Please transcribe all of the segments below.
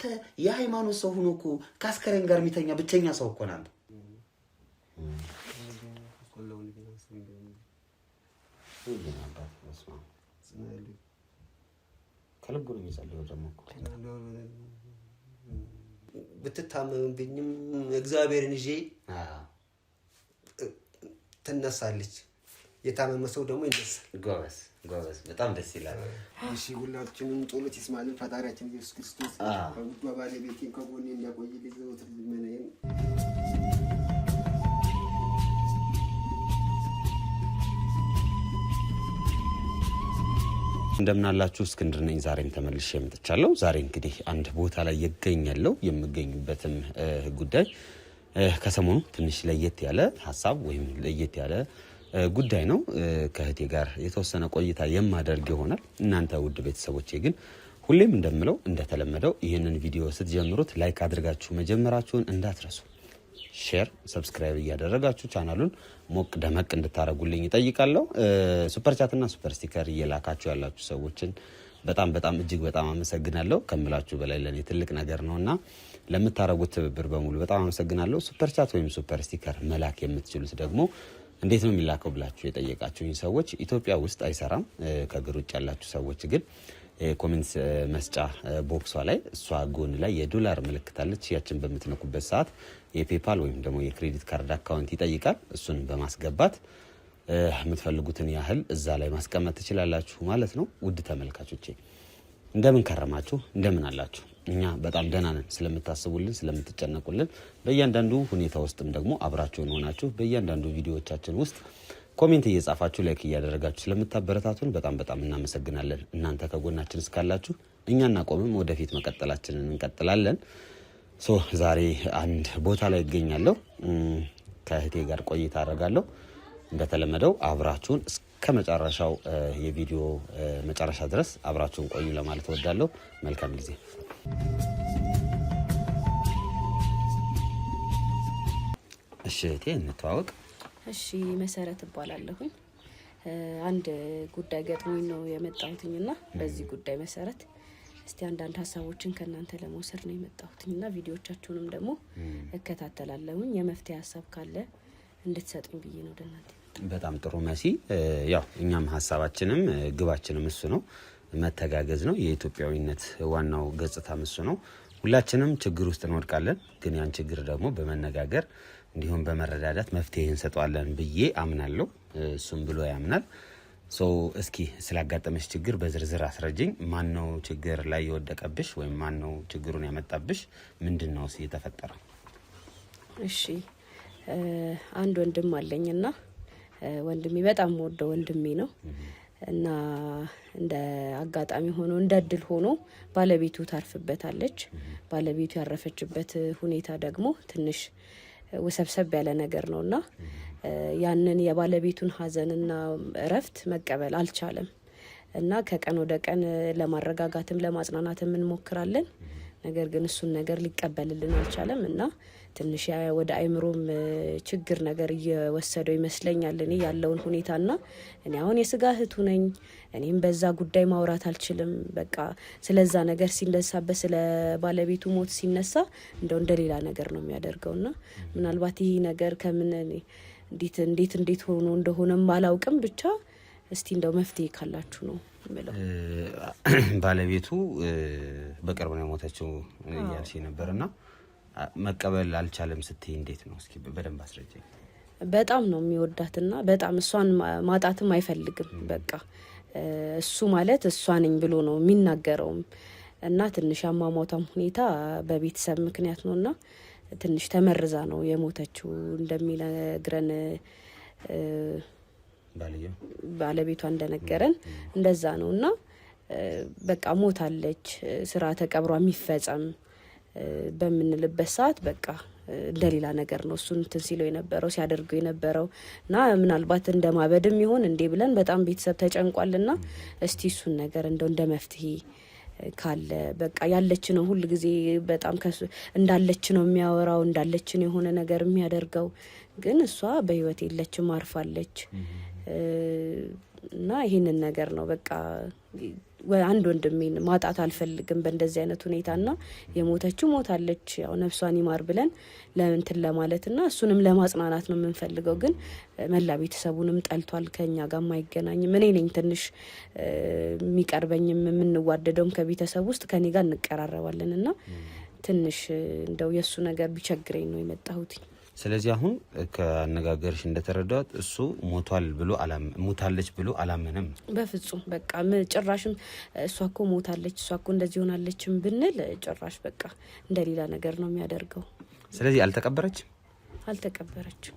አንተ የሃይማኖት ሰው ሆኖ እኮ ካስከረን ጋር የሚተኛ ብቸኛ ሰው እኮ ናንተ ከልቡ ነው የሚጸልየው ደግሞ እኮ ብትታመምብኝም እግዚአብሔርን ይዤ ትነሳለች የታመመ ሰው ደግሞ ይነሳል ጎበዝ በጣም ደስ ይላል እሺ ሁላችንም ጸሎት ይስማልን ፈጣሪያችን ኢየሱስ ክርስቶስ ከውዱ ባለቤቴን ከጎኔ እንዲያቆይልኝ ዘወትር ልመናዬን እንደምናላችሁ እስክንድር ነኝ ዛሬም ተመልሼ መጥቻለሁ ዛሬ እንግዲህ አንድ ቦታ ላይ ይገኛለሁ የምገኝበትም ጉዳይ ከሰሞኑ ትንሽ ለየት ያለ ሐሳብ ወይም ለየት ያለ ጉዳይ ነው ከህቴ ጋር የተወሰነ ቆይታ የማደርግ ይሆናል እናንተ ውድ ቤተሰቦቼ ግን ሁሌም እንደምለው እንደተለመደው ይሄንን ቪዲዮ ስትጀምሩት ላይክ አድርጋችሁ መጀመራችሁን እንዳትረሱ ሼር ሰብስክራይብ ያደረጋችሁ ቻናሉን ሞቅ ደመቅ እንድታረጉልኝ ይጠይቃለሁ ሱፐር ቻት እና ሱፐር ስቲከር እየላካችሁ ያላችሁ ሰዎችን በጣም እጅግ በጣም አመሰግናለሁ ከመላችሁ በላይ ለኔ ትልቅ ነገር ነውና ለምታረጉት ትብብር በሙሉ በጣም አመሰግናለሁ ሱፐር ቻት ወይም ሱፐር ስቲከር መላክ የምትችሉት ደግሞ እንዴት ነው የሚላከው ብላችሁ የጠየቃችሁኝ ሰዎች ኢትዮጵያ ውስጥ አይሰራም ከግሩ ውጭ ያላችሁ ሰዎች ግን ኮሜንት መስጫ ቦክሷ ላይ እሷ ጎን ላይ የዶላር ምልክት አለች ያችን በመትነኩበት ሰዓት የፔፓል ወይም ደግሞ የክሬዲት ካርድ አካውንት ይጠይቃል እሱን በማስገባት የምትፈልጉትን ያህል እዛ ላይ ማስቀመጥ ትችላላችሁ ማለት ነው ውድ ተመልካቾቼ እንደምን ከረማችሁ እንደምን አላችሁ እኛ በጣም ደህና ነን ስለምታስቡልን ስለምትጨነቁልን በእያንዳንዱ ሁኔታ ውስጥም ደግሞ አብራችሁን ሆናችሁ በእያንዳንዱ ቪዲዮዎቻችን ውስጥ ኮሜንት እየጻፋችሁ ላይክ እያደረጋችሁ ስለምታበረታቱን በጣም እናመሰግናለን እናንተ ከጎናችን እስካላችሁ እኛና ቆመም ወደፊት መቀጠላችንን እንቀጥላለን ዛሬ አንድ ቦታ ላይ ይገኛለሁ ከህቴ ጋር ቆይታ አደርጋለሁ እንደተለመደው አብራችሁን እስከመጨረሻው የቪዲዮ መጨረሻ ድረስ አብራችሁን ቆዩ ለማለት ወዳለሁ መልካም ጊዜ እሺ እቴ እንተዋወቅ እሺ መሰረት እባላለሁኝ አንድ ጉዳይ ገጥሞኝ ነው የመጣሁትኝና በዚህ ጉዳይ መሰረት እስቲ አንዳንድ ሐሳቦችን ከናንተ ለመውሰድ ነው የመጣሁትኝና ቪዲዮዎቻችሁንም ደግሞ እከታተላለሁኝ የመፍትሄ ሐሳብ ካለ እንድትሰጡኝ ብዬ ነው ደናንተ በጣም ጥሩ መሲ ያው እኛም ሐሳባችንም ግባችንም እሱ ነው መተጋገዝ ነው የኢትዮጵያዊነት ዋናው ገጽታ እሱ ነው ሁላችንም ችግር ውስጥ እንወድቃለን ግን ያን ችግር ደግሞ በመነጋገር እንዲሁም በመረዳዳት መፍትሄ እንሰጣለን ብዬ አምናለሁ እሱም ብሎ ያምናል እስኪ ስላጋጠመሽ ችግር በዝርዝር አስረጅኝ ማን ነው ችግር ላይ የወደቀብሽ ወይም ማን ነው ችግሩን ያመጣብሽ ምንድነው የተፈጠረው እሺ አንድ ወንድም አለኝና ወንድሜ በጣም ወደው ወንድሜ ነው እና እንደ አጋጣሚ ሆኖ እንደ እድል ሆኖ ባለቤቱ ታርፍበታለች ባለቤቱ ያረፈችበት ሁኔታ ደግሞ ትንሽ ወሰብሰብ ያለ ነገር ነውና ያንን የባለቤቱን ሐዘንና እረፍት መቀበል አልቻለም እና ከቀን ወደ ቀን ለማረጋጋትም ለማጽናናትም እንሞክራለን ነገር ግን እሱን ነገር ሊቀበልልን አልቻለም እና ትንሽ ወደ አይምሮም ችግር ነገር እየወሰደው ይመስለኛል እኔ ያለውን ሁኔታና እኔ አሁን የስጋ እህቱ ነኝ እኔም በዛ ጉዳይ ማውራት አልችልም በቃ ስለዛ ነገር ሲነሳበት ስለ ባለቤቱ ሞት ሲነሳ እንደሌላ ነገር ነው የሚያደርገውና ምናልባት ይሄ ነገር ከምን እንዴት ሆኖ እንደሆነም አላውቅም ብቻ እስቲ እንደው መፍትሄ ካላችሁ ነው ማለት ባለቤቱ በቅርብ ነው የሞተችው ያልሽ ነበርና መቀበል አልቻለም ስትይ እንዴት ነው እስኪ በደንብ አስረጅኝ በጣም ነው የሚወዳትና በጣም እሷን ማጣትም አይፈልግም በቃ እሱ ማለት እሷ ነኝ ብሎ ነው የሚናገረውም እና ትንሽ አሟሟቷም ሁኔታ በቤተሰብ ምክንያት ነውና ትንሽ ተመርዛ ነው የሞተችው እንደሚነግረን ባለቤቷ እንደነገረን እንደዛ ነውና በቃ ሞታለች ስርዓተ ቀብሯ የሚፈጸም በምንልበት ሰዓት በቃ እንደሌላ ነገር ነው እሱን ሲለው የነበረው ሲያደርገው የነበረውና ምናልባት እንደማበድም ይሆን እንዴ ብለን በጣም ቤተሰብ ተጨንቋልና እስቲ እሱን ነገር እንደ መፍትሄ ካለ በቃ ያለች ነው ሁሉ ጊዜ በጣም እንዳለች ነው የሚያወራው እንዳለች ነው የሆነ ነገር የሚያደርገው ግን እሷ በህይወት የለችም አርፋለች እና ይሄንን ነገር ነው በቃ አንድ ወንድሜን ማጣት አልፈልግም በእንደዚህ አይነት ሁኔታና የሞተችው ሞታለች ያው ነፍሷን ይማር ብለን ለእንትን ለማለትና እሱንም ለማጽናናት ነው የምንፈልገው። ግን መላ ቤተሰቡንም ጠልቷል፣ ከኛ ጋር ማይገናኝም። እኔ ነኝ ትንሽ የሚቀርበኝም የምንዋደደውም ከቤተሰብ ውስጥ ከኔ ጋር እንቀራረባለንና ትንሽ እንደው የሱ ነገር ቢቸግረኝ ነው የመጣሁት። ስለዚህ አሁን ከአነጋገርሽ እንደተረዳሁት እሱ ሞታለች ብሎ አላመነም በፍጹም። በቃ ጭራሽም እሷ እኮ ሞታለች እሷ እኮ እንደዚህ ሆናለችም ብንል ጭራሽ በቃ እንደሌላ ነገር ነው የሚያደርገው። ስለዚህ አልተቀበረችም? አልተቀበረችም።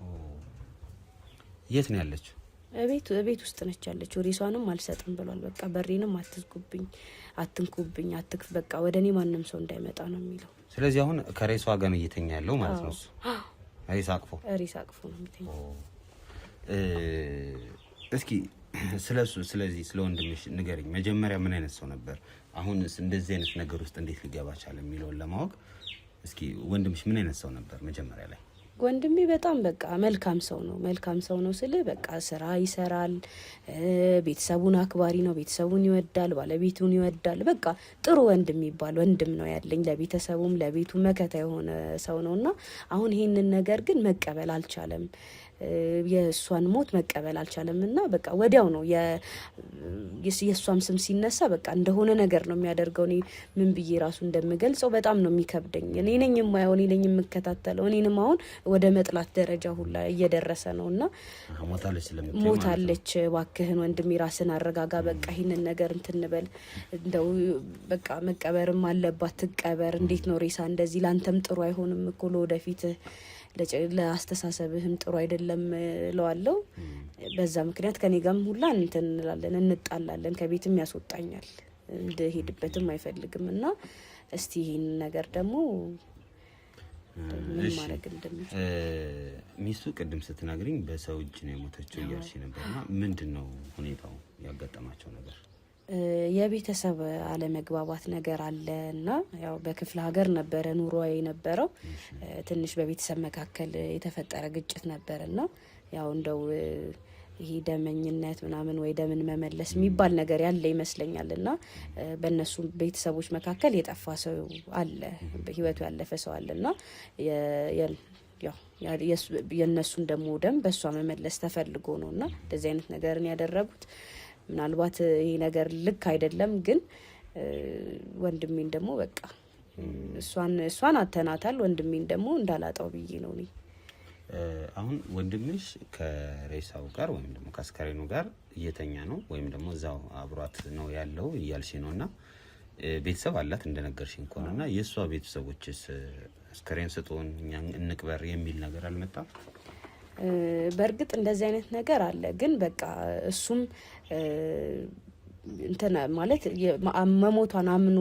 የት ነው ያለችው? ቤት ውስጥ ነች ያለችው። ሬሷንም አልሰጥም ብሏል። በቃ በሬንም አትዝጉብኝ፣ አትንኩብኝ፣ አትክፍ፣ በቃ ወደ እኔ ማንም ሰው እንዳይመጣ ነው የሚለው። ስለዚህ አሁን ከሬሷ ጋር ነው እየተኛ ያለው ማለት ነው እሱ? ሬሳ አቅፎ ነው የሚተኛው። እስኪ ስለዚህ ስለ ወንድምሽ ንገሪኝ። መጀመሪያ ምን አይነት ሰው ነበር? አሁን እንደዚህ አይነት ነገር ውስጥ እንዴት ሊገባ ቻለ የሚለውን ለማወቅ እስኪ ወንድምሽ ምን አይነት ሰው ነበር መጀመሪያ ላይ? ወንድሜ በጣም በቃ መልካም ሰው ነው ስል በቃ ስራ ይሰራል፣ ቤተሰቡን አክባሪ ነው፣ ቤተሰቡን ይወዳል፣ ባለቤቱን ይወዳል። በቃ ጥሩ ወንድም የሚባል ወንድም ነው ያለኝ። ለቤተሰቡም ለቤቱ መከታ የሆነ ሰው ነውና አሁን ይሄንን ነገር ግን መቀበል አልቻለም። የእሷን ሞት መቀበል አልቻለምና በቃ ወዲያው ነው የእሷም ስም ሲነሳ በቃ እንደሆነ ነገር ነው የሚያደርገው። እኔ ምን ብዬ ራሱ እንደምገልጸው በጣም ነው የሚከብደኝ። እኔ ነኝ የማየው፣ እኔ ነኝ የምከታተለው። እኔንም አሁን ወደ መጥላት ደረጃ ሁላ እየደረሰ ነውና ሞታለች፣ እባክህን ወንድሜ ራስን አረጋጋ፣ በቃ ይሄንን ነገር እንትንበል፣ እንደው በቃ መቀበርም አለባት ትቀበር። እንዴት ነው ሬሳ እንደዚህ? ላንተም ጥሩ አይሆንም እኮ ለወደፊት ለአስተሳሰብህም ጥሩ አይደለም እለዋለሁ። በዛ ምክንያት ከኔ ጋርም ሁላ እንትን እንላለን፣ እንጣላለን። ከቤትም ያስወጣኛል፣ እንደሄድበትም አይፈልግም። እና እስቲ ይሄን ነገር ደግሞ ምን ማድረግ እንደምችል ሚስቱ ቅድም ስትነግሪኝ በሰው እጅ ነው የሞተችው እያልሽ ነበርና ምንድነው ሁኔታው ያጋጠማቸው ነገር? የቤተሰብ አለመግባባት ነገር አለና ያው በክፍለ ሀገር ነበረ ኑሮ የነበረው። ትንሽ በቤተሰብ መካከል የተፈጠረ ግጭት ነበርና ያው እንደው ይሄ ደመኝነት ምናምን ወይ ደምን መመለስ የሚባል ነገር ያለ ይመስለኛልና በእነሱ ቤተሰቦች መካከል የጠፋ ሰው አለ፣ በህይወቱ ያለፈ ሰው አለና የእነሱን ደግሞ ደም በእሷ መመለስ ተፈልጎ ነውና እንደዚህ አይነት ነገርን ያደረጉት። ምናልባት ይሄ ነገር ልክ አይደለም፣ ግን ወንድሜን ደግሞ በቃ እሷን አተናታል። ወንድሜን ደግሞ እንዳላጣው ብዬ ነው እኔ። አሁን ወንድምሽ ከሬሳው ጋር ወይም ደግሞ ከአስከሬኑ ጋር እየተኛ ነው ወይም ደግሞ እዛው አብሯት ነው ያለው እያልሽ ነውና ቤተሰብ አላት እንደነገርሽኝ ከሆነና የእሷ ቤተሰቦችስ አስከሬን ስጡን እኛ እንቅበር የሚል ነገር አልመጣም? በእርግጥ እንደዚህ አይነት ነገር አለ፣ ግን በቃ እሱም እንትን ማለት መሞቷን አምኖ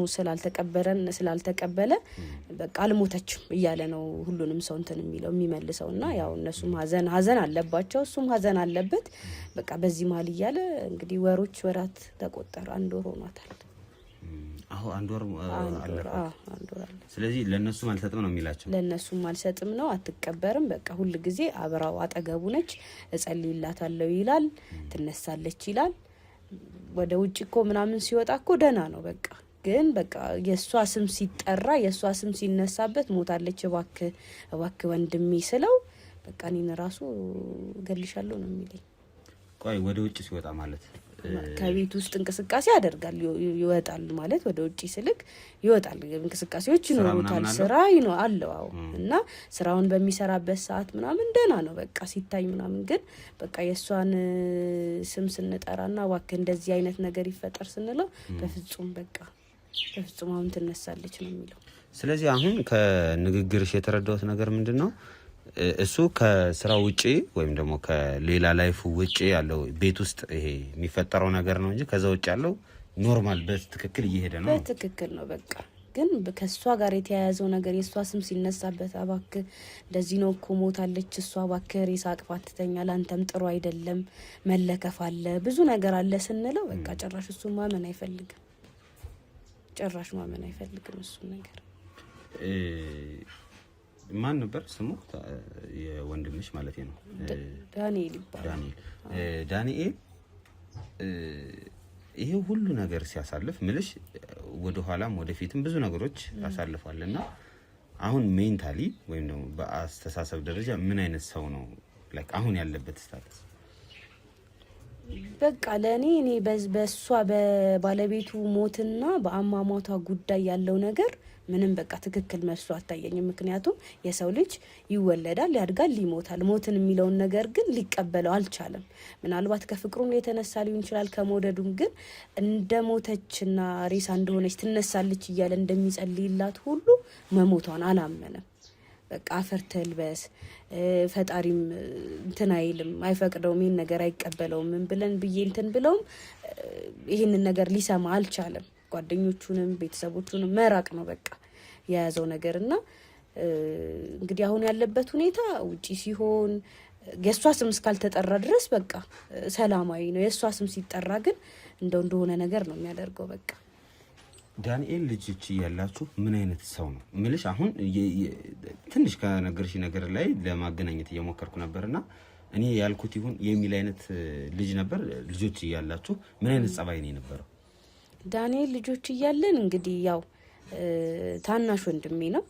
ስላልተቀበለ በቃ አልሞተችም እያለ ነው ሁሉንም ሰው እንትን የሚመልሰውና ያው እነሱም ሀዘን አለባቸው፣ እሱም ሀዘን አለበት። በቃ በዚህ መሀል እያለ እንግዲህ ወራት ተቆጠረ። 1 ወር ሆኗታል። አንድ ወር አለፈ። ስለዚህ ለነሱም አልሰጥም ነው የሚላቸው። ለነሱም አልሰጥም ነው፣ አትቀበርም። በቃ ሁሉ ጊዜ አብራው አጠገቡ ነች፣ እጸልይላታለሁ ይላል፣ ትነሳለች ይላል። ወደ ውጭ እኮ ምናምን ሲወጣ እኮ ደህና ነው። በቃ ግን በቃ የሷ ስም ሲጠራ የሷ ስም ሲነሳበት ሞታለች እባክህ ወንድሜ ስለው በቃ እኔን ራሱ ገልሻለሁ ነው የሚለኝ። ቆይ ወደ ውጭ ሲወጣ ማለት ከቤት ውስጥ እንቅስቃሴ ያደርጋል፣ ይወጣል ማለት ወደ ውጭ ስልክ ይወጣል፣ እንቅስቃሴዎች ይኖሩታል፣ ስራ አለው። አዎ። እና ስራውን በሚሰራበት ሰዓት ምናምን ደህና ነው በቃ ሲታይ ምናምን። ግን በቃ የእሷን ስም ስንጠራና እባክህ እንደዚህ አይነት ነገር ይፈጠር ስንለው በፍጹም አሁን ትነሳለች ነው የሚለው። ስለዚህ አሁን ከንግግርሽ የተረዳሁት ነገር ምንድን ነው? እሱ ከስራ ውጪ ወይም ደግሞ ከሌላ ላይፍ ውጪ ያለው ቤት ውስጥ ይሄ የሚፈጠረው ነገር ነው እንጂ ከዛ ውጪ ያለው ኖርማል በትክክል እየሄደ ነው። በትክክል ነው በቃ። ግን ከሷ ጋር የተያያዘው ነገር የሷ ስም ሲነሳበት እባክህ እንደዚህ ነው እኮ ሞታለች እሷ እባክህ ሬሳ አቅፋ ትተኛ፣ ላንተም ጥሩ አይደለም፣ መለከፍ አለ፣ ብዙ ነገር አለ ስንለው በቃ ጭራሽ እሱ ማመን አይፈልግም። እሱ ነገር ማን ነበር ስሙ? የወንድምሽ ማለት ነው? ዳንኤል ይባላል። ዳንኤል ይሄ ሁሉ ነገር ሲያሳልፍ ምልሽ ወደ ኋላም ወደፊትም ብዙ ነገሮች ያሳልፋልና አሁን ሜንታሊ ወይም ደግሞ በአስተሳሰብ ደረጃ ምን አይነት ሰው ነው ላይክ አሁን ያለበት ስታተስ? በቃ ለኔ በሷ በባለቤቱ ሞትና በአሟሟቷ ጉዳይ ያለው ነገር ምንም በቃ ትክክል መስሎ አታየኝም። ምክንያቱም የሰው ልጅ ይወለዳል፣ ያድጋል፣ ይሞታል። ሞትን የሚለውን ነገር ግን ሊቀበለው አልቻለም። ምናልባት ከፍቅሩም የተነሳ ሊሆን ይችላል፣ ከመውደዱም ግን እንደ ሞተችና ሬሳ እንደሆነች ትነሳለች እያለ እንደሚጸልይላት ሁሉ መሞቷን አላመነም። በቃ አፈር ተልበስ ፈጣሪም እንትን አይልም፣ አይፈቅደውም፣ ይህን ነገር አይቀበለውም ብለን ብዬ እንትን ብለውም ይህንን ነገር ሊሰማ አልቻለም። ጓደኞቹንም ቤተሰቦቹንም መራቅ ነው በቃ የያዘው ነገርና እንግዲህ አሁን ያለበት ሁኔታ ውጪ ሲሆን የሷ ስም እስካልተጠራ ድረስ በቃ ሰላማዊ ነው። የሷ ስም ሲጠራ ግን እንደሆነ ነገር ነው የሚያደርገው። በቃ ዳንኤል ልጅች ያላችሁ ምን አይነት ሰው ነው ምልሽ? አሁን ትንሽ ከነገርሽ ነገር ላይ ለማገናኘት እየሞከርኩ ነበርና እኔ ያልኩት ይሁን የሚል አይነት ልጅ ነበር። ልጆች ያላችሁ ምን አይነት ጸባይ ነው የነበረው? ዳንኤል ልጆች እያለን እንግዲህ ያው ታናሽ ወንድሜ ነው።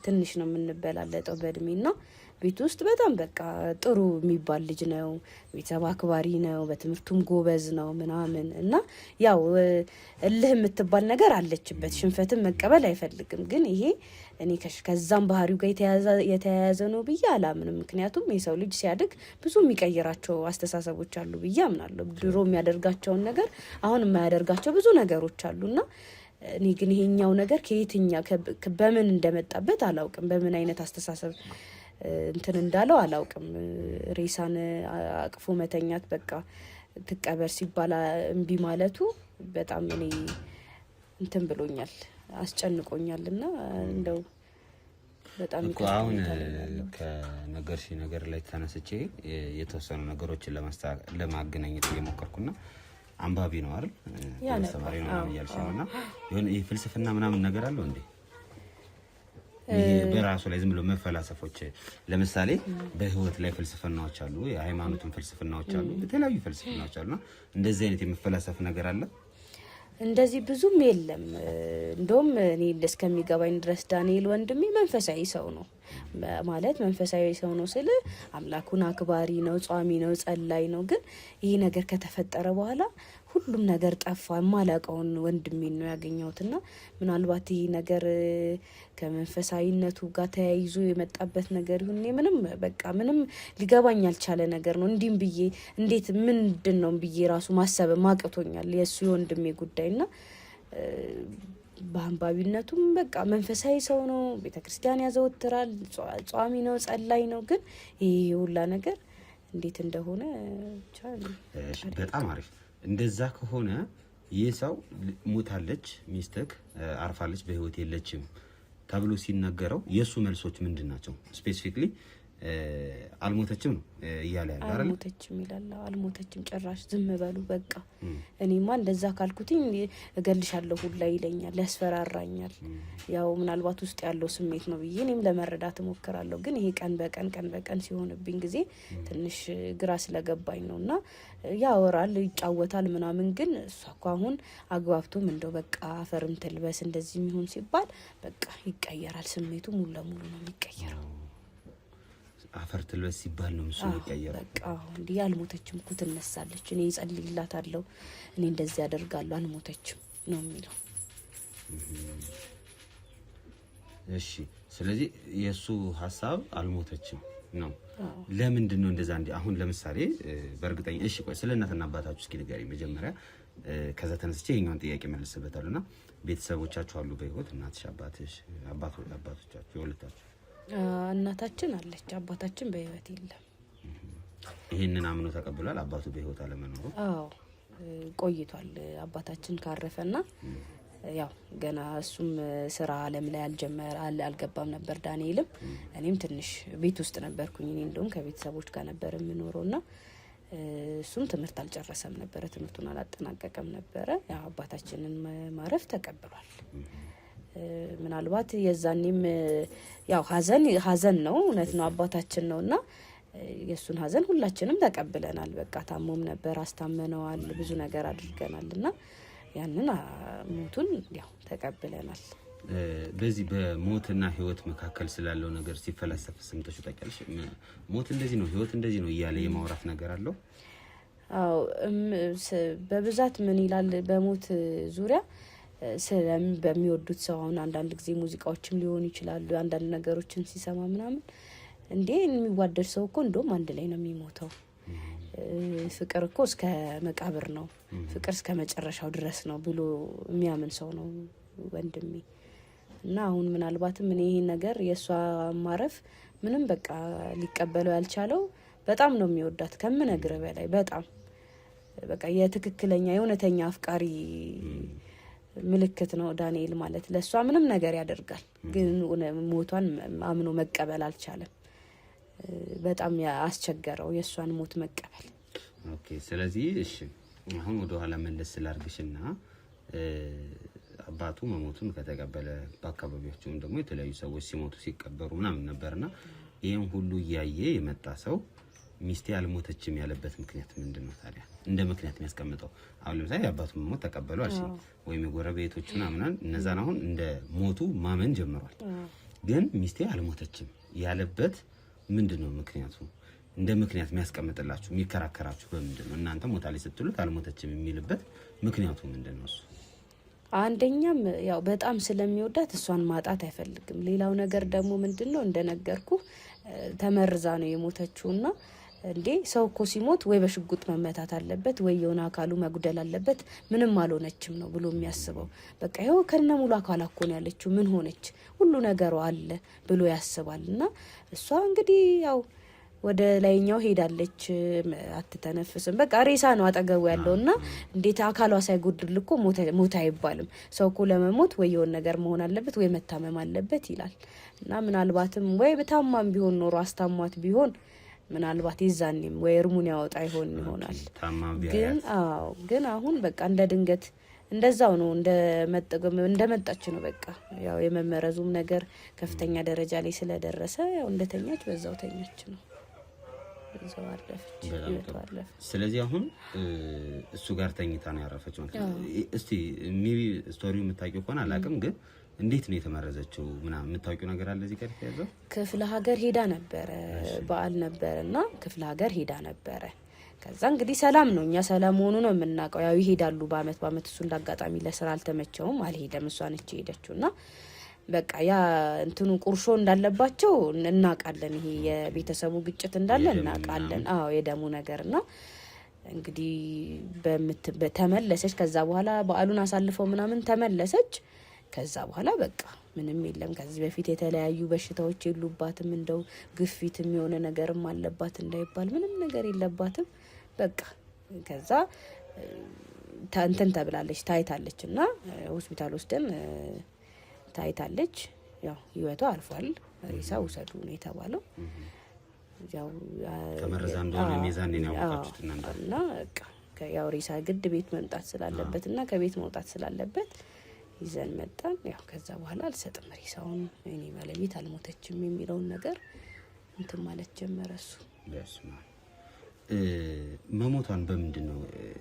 ትንሽ ነው የምንበላለጠው በእድሜና ቤት ውስጥ በጣም በቃ ጥሩ የሚባል ልጅ ነው። ቤተሰብ አክባሪ ነው። በትምህርቱም ጎበዝ ነው ምናምን እና ያው እልህ የምትባል ነገር አለችበት። ሽንፈትን መቀበል አይፈልግም። ግን ይሄ እኔ ከዛም ባህሪው ጋር የተያያዘ ነው ብዬ አላምንም። ምክንያቱም የሰው ልጅ ሲያድግ ብዙ የሚቀይራቸው አስተሳሰቦች አሉ ብዬ አምናለሁ። ድሮ የሚያደርጋቸውን ነገር አሁን የማያደርጋቸው ብዙ ነገሮች አሉና እኔ ግን ይሄኛው ነገር ከየትኛው በምን እንደመጣበት አላውቅም። በምን አይነት አስተሳሰብ እንትን እንዳለው አላውቅም። ሬሳን አቅፎ መተኛት በቃ ትቀበር ሲባል እምቢ ማለቱ በጣም እኔ እንትን ብሎኛል፣ አስጨንቆኛልና እንደው በጣም አሁን ከነገርሽ ነገር ላይ ተነስቼ የተወሰኑ ነገሮችን ለማገናኘት እየሞከርኩና አንባቢ ነው አይደል? ተማሪ ነው ያልሽውና የሆነ ፍልስፍና ምናምን ነገር አለው እንዴ? በራሱ ላይ ዝም ብሎ መፈላሰፎች ለምሳሌ በህይወት ላይ ፍልስፍናዎች አሉ፣ የሃይማኖትም ፍልስፍናዎች አሉ፣ የተለያዩ ፍልስፍናዎች አሉና እንደዚህ አይነት የመፈላሰፍ ነገር አለ? እንደዚህ ብዙም የለም። እንደውም እኔ እስከሚገባኝ ድረስ ዳንኤል ወንድሜ መንፈሳዊ ሰው ነው። ማለት መንፈሳዊ ሰው ነው ስለ አምላኩን አክባሪ ነው፣ ጿሚ ነው፣ ጸላይ ነው። ግን ይሄ ነገር ከተፈጠረ በኋላ ሁሉም ነገር ጠፋ። ማላቀውን ወንድሜን ነው ያገኘሁትና ምናልባት ይሄ ነገር ከመንፈሳዊነቱ ጋር ተያይዞ የመጣበት ነገር ይሁን ምንም ሊገባኝ ያልቻለ ነገር ነው። እንዲም ብዬ እንዴት ምንድነው ብዬ ራሱ ማሰብ ማቅቶኛል የሱ የወንድሜ ጉዳይና በአንባቢነቱም በቃ መንፈሳዊ ሰው ነው። ቤተክርስቲያን ያዘወትራል፣ ጿሚ ነው፣ ጸላይ ነው። ግን ይሄ ሁላ ነገር እንዴት እንደሆነ በጣም አሪፍ። እንደዛ ከሆነ ይህ ሰው ሞታለች፣ ሚስትህ አርፋለች፣ በህይወት የለችም ተብሎ ሲነገረው የሱ መልሶች ምንድን ናቸው? ስፔሲፊክሊ አልሞተችም ነው እያለ ያለ አይደል? አልሞተችም ይላል። አልሞተችም ጭራሽ ዝም በሉ በቃ። እኔማ እንደዛ ካልኩትኝ እገልሻለሁ ሁላ ይለኛል፣ ያስፈራራኛል። ያው ምናልባት ውስጥ ያለው ስሜት ነው ብዬ እኔም ለመረዳት እሞክራለሁ። ግን ይሄ ቀን በቀን ሲሆንብኝ ጊዜ ትንሽ ግራ ስለገባኝ ነውና ያወራል፣ ይጫወታል ምናምን። ግን እሷ እኮ አሁን አግባብቶም እንደው በቃ አፈርም ትልበስ እንደዚህ የሚሆን ሲባል በቃ ይቀየራል። ስሜቱ ሙሉ ለሙሉ ነው የሚቀየረው። አፈር ትልበስ ሲባል ነው እሱ የሚቀየረው። በቃ እንዲህ አልሞተችም እኮ ትነሳለች፣ እኔ እጸልይላታለሁ፣ እኔ እንደዚህ አደርጋለሁ፣ አልሞተችም ነው የሚለው። እሺ፣ ስለዚህ የሱ ሐሳብ አልሞተችም ነው። ለምንድን ነው እንደዛ? አሁን ለምሳሌ በእርግጠኛ እሺ፣ ቆይ ስለ እናትና አባታችሁ እስኪ ንገሪኝ መጀመሪያ። ከዛ ተነስቼ ይሄኛውን ጥያቄ መልስበታለሁና ቤተሰቦቻችሁ አሉ በህይወት? እናትሽ፣ አባትሽ፣ አባቶቻችሁ የሁለታችሁ? እናታችን አለች፣ አባታችን በህይወት የለም። ይሄንን አምኖ ተቀብሏል አባቱ በህይወት አለመኖሩ? አዎ ቆይቷል አባታችን ካረፈና ያው ገና እሱም ስራ አለም ላይ አልገባም ነበር ዳንኤልም። እኔም ትንሽ ቤት ውስጥ ነበርኩኝ። እኔ እንደውም ከቤተሰቦች ጋር ነበር የምኖረውና እሱም ትምህርት አልጨረሰም ነበር፣ ትምህርቱን አላጠናቀቀም ነበር። ያው አባታችንን ማረፍ ተቀብሏል። ምናልባት የዛኔም ያው ሀዘን ነው፣ እውነት ነው፣ አባታችን ነውና የሱን ሀዘን ሁላችንም ተቀብለናል። በቃ ታሞም ነበር አስታመነዋል ብዙ ነገር አድርገናልና ያንን ሞቱን ያው ተቀብለናል። በዚህ በሞትና ህይወት መካከል ስላለው ነገር ሲፈለሰፍ ሰምተሽ ታውቂያለሽ? ሞት እንደዚህ ነው ህይወት እንደዚህ ነው እያለ የማውራት ነገር አለው? አዎ በብዛት ምን ይላል በሞት ዙሪያ በሚወዱት ሰው አሁን አንዳንድ ጊዜ ሙዚቃዎችም ሊሆኑ ይችላሉ አንዳንድ ነገሮችን ሲሰማ ምናምን እንዴ የሚዋደድ ሰው እኮ እንደውም አንድ ላይ ነው የሚሞተው፣ ፍቅር እኮ እስከ መቃብር ነው፣ ፍቅር እስከ መጨረሻው ድረስ ነው ብሎ የሚያምን ሰው ነው ወንድሜ። እና አሁን ምናልባትም እኔ ይሄ ነገር የሷ ማረፍ ምንም በቃ ሊቀበለው ያልቻለው በጣም ነው የሚወዳት ከምነግር በላይ በጣም በቃ የትክክለኛ የእውነተኛ አፍቃሪ ምልክት ነው ዳንኤል ማለት። ለሷ ምንም ነገር ያደርጋል ግን ሞቷን አምኖ መቀበል አልቻለም። በጣም ያስቸገረው የሷን ሞት መቀበል። ኦኬ ስለዚህ እሺ አሁን ወደ ኋላ መለስ ስላርግሽና አባቱ መሞቱን ከተቀበለ በአካባቢያቸውም ደግሞ የተለያዩ ሰዎች ሲሞቱ ሲቀበሩ ምናምን ነበርና ይሄን ሁሉ ያየ የመጣ ሰው ሚስቴ አልሞተችም ያለበት ምክንያት ምንድነው ታዲያ? እንደ ምክንያት የሚያስቀምጠው አሁን ለምሳሌ አባቱ መሞት ተቀበሉ አልሽ ወይም የጎረቤቶቹ ምናምን እነዛን አሁን እንደ ሞቱ ማመን ጀምሯል። ግን ሚስቴ አልሞተችም ያለበት ምንድነው ምክንያቱ? እንደ ምክንያት የሚያስቀምጥላችሁ የሚከራከራችሁ በምንድነው? እናንተ ሞታለች ስትሉት አልሞተችም የሚልበት ምክንያቱ ምንድነው? እሱ አንደኛም ያው በጣም ስለሚወዳት እሷን ማጣት አይፈልግም። ሌላው ነገር ደግሞ ምንድነው እንደነገርኩ ተመርዛ ነው የሞተችውና እንዴ ሰው እኮ ሲሞት ወይ በሽጉጥ መመታት አለበት ወይ የሆነ አካሉ መጉደል አለበት፣ ምንም አልሆነችም ነው ብሎ የሚያስበው። በቃ ይሄው ከነሙሉ አካል እኮ ነው ያለችው ምን ሆነች ሁሉ ነገሩ አለ ብሎ ያስባልና እሷ እንግዲህ ያው ወደ ላይኛው ሄዳለች አትተነፍስም። በቃ ሬሳ ነው አጠገቡ ያለውና እንዴት አካሏ ሳይጎድል እኮ ሞት አይባልም። ሰው እኮ ለመሞት ወይ የሆነ ነገር መሆን አለበት ወይ መታመም አለበት ይላል። እና ምናልባትም ወይ በታማም ቢሆን ኖሮ አስታሟት ቢሆን ምናልባት ይዛኔም ወይ እርሙን ያወጣ ይሆናል። ግን አሁን በቃ እንደ ድንገት እንደዛው ነው እንደመጣች ነው። በቃ ያው የመመረዙም ነገር ከፍተኛ ደረጃ ላይ ስለደረሰ ያው እንደተኛች በዛው ተኛች ነው በዛው አለፈች። ስለዚህ አሁን እሱ ጋር ተኝታ ነው ያረፈችው። እስቲ ሜቢ ስቶሪው የምታውቂው ከሆነ አላውቅም ግን እንዴት ነው የተመረዘችው ምናምን የምታውቂው ነገር አለ? እዚህ ጋር ተያዘው ክፍለ ሀገር ሄዳ ነበር በዓል ነበርና ክፍለ ሀገር ሄዳ ነበር። ከዛ እንግዲህ ሰላም ነው እኛ ሰላም ሆኖ ነው የምናውቀው። ያው ይሄዳሉ በአመት እሱ እንዳጋጣሚ ለስራ አልተመቸውም አልሄደም። እሷ ነች ሄደችውና በቃ ያ እንትኑ ቁርሾ እንዳለባቸው እናውቃለን። ይሄ የቤተሰቡ ግጭት እንዳለ እናውቃለን። አዎ የደሙ ነገርና እንግዲህ ተመለሰች። ከዛ በኋላ በዓሉን አሳልፈው ምናምን ተመለሰች። ከዛ በኋላ በቃ ምንም የለም። ከዚህ በፊት የተለያዩ በሽታዎች የሉባትም። እንደው ግፊትም የሆነ ነገርም አለባት እንዳይባል ምንም ነገር የለባትም። በቃ ከዛ እንትን ተብላለች ታይታለችና ሆስፒታል ወስደን ታይታለች። ያው ህይወቷ አልፏል። ሬሳ ውሰዱ ነው የተባለው። ያው ተመረዛ እንደሆነ ሚዛን ነው ያወጣችሁት እና ያው ሬሳ ግድ ቤት መምጣት ስላለበትና ከቤት መውጣት ስላለበት ይዘን መጣን። ያው ከዛ በኋላ አልሰጥም ሬሳውን እኔ ባለቤት አልሞተችም የሚለውን ነገር እንትን ማለት ጀመረ እሱ። በስማ መሞቷን በምንድን ነው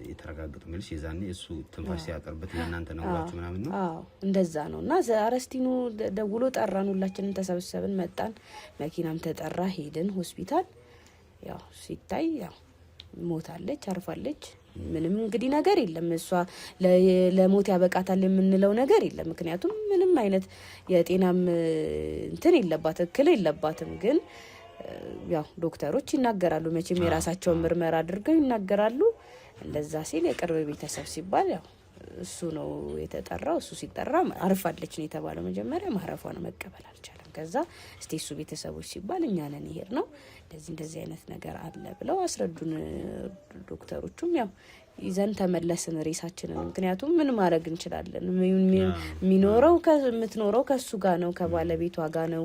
የተረጋገጠው? ማለት የዛኔ እሱ ትንፋሽ ሲያቀርበት እናንተ ነው ዋችሁ ምናምን ነው? አዎ እንደዛ ነውና አረስቲኑ ደውሎ ጠራን። ሁላችንም ተሰብስበን መጣን። መኪናም ተጠራ ሄድን ሆስፒታል። ያው ሲታይ ያው ሞታለች አርፋለች። ምንም እንግዲህ ነገር የለም። እሷ ለሞት ያበቃታል የምንለው ነገር የለም። ምክንያቱም ምንም አይነት የጤናም እንትን የለባትም እክል የለባትም። ግን ያው ዶክተሮች ይናገራሉ መቼም የራሳቸውን ምርመራ አድርገው ይናገራሉ። እንደዛ ሲል የቅርብ ቤተሰብ ሲባል ያው እሱ ነው የተጠራው። እሱ ሲጠራ አርፋለች ነው የተባለው። መጀመሪያ ማረፏን መቀበል አልቻለም። ከዛ እስቲ እሱ ቤተሰቦች ሲባል እኛ ነን ይሄድ ነው እንደዚህ አይነት ነገር አለ ብለው አስረዱን ዶክተሮቹም። ያው ይዘን ተመለስን ሬሳችንን። ምክንያቱም ምን ማድረግ እንችላለን? የምትኖረው ከሱ ጋር ነው ከባለቤቷ ጋር ነው።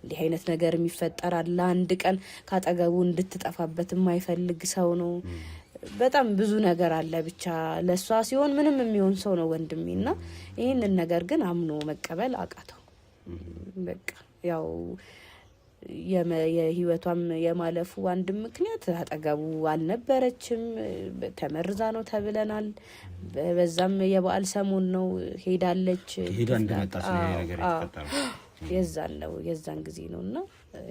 እንዲህ አይነት ነገር የሚፈጠራል። ለአንድ ቀን ካጠገቡ እንድትጠፋበት የማይፈልግ ሰው ነው። በጣም ብዙ ነገር አለ። ብቻ ለሷ ሲሆን ምንም የሚሆን ሰው ነው ወንድሜና ይሄንን ነገር ግን አምኖ መቀበል አቃተው። በቃ ያው የህይወቷም የማለፉ አንድ ምክንያት አጠገቡ አልነበረችም ተመርዛ ነው ተብለናል በዛም የበዓል ሰሞን ነው ሄዳለች እንደመጣች ነው ነገር የተፈጠረው የዛን ጊዜ ነውና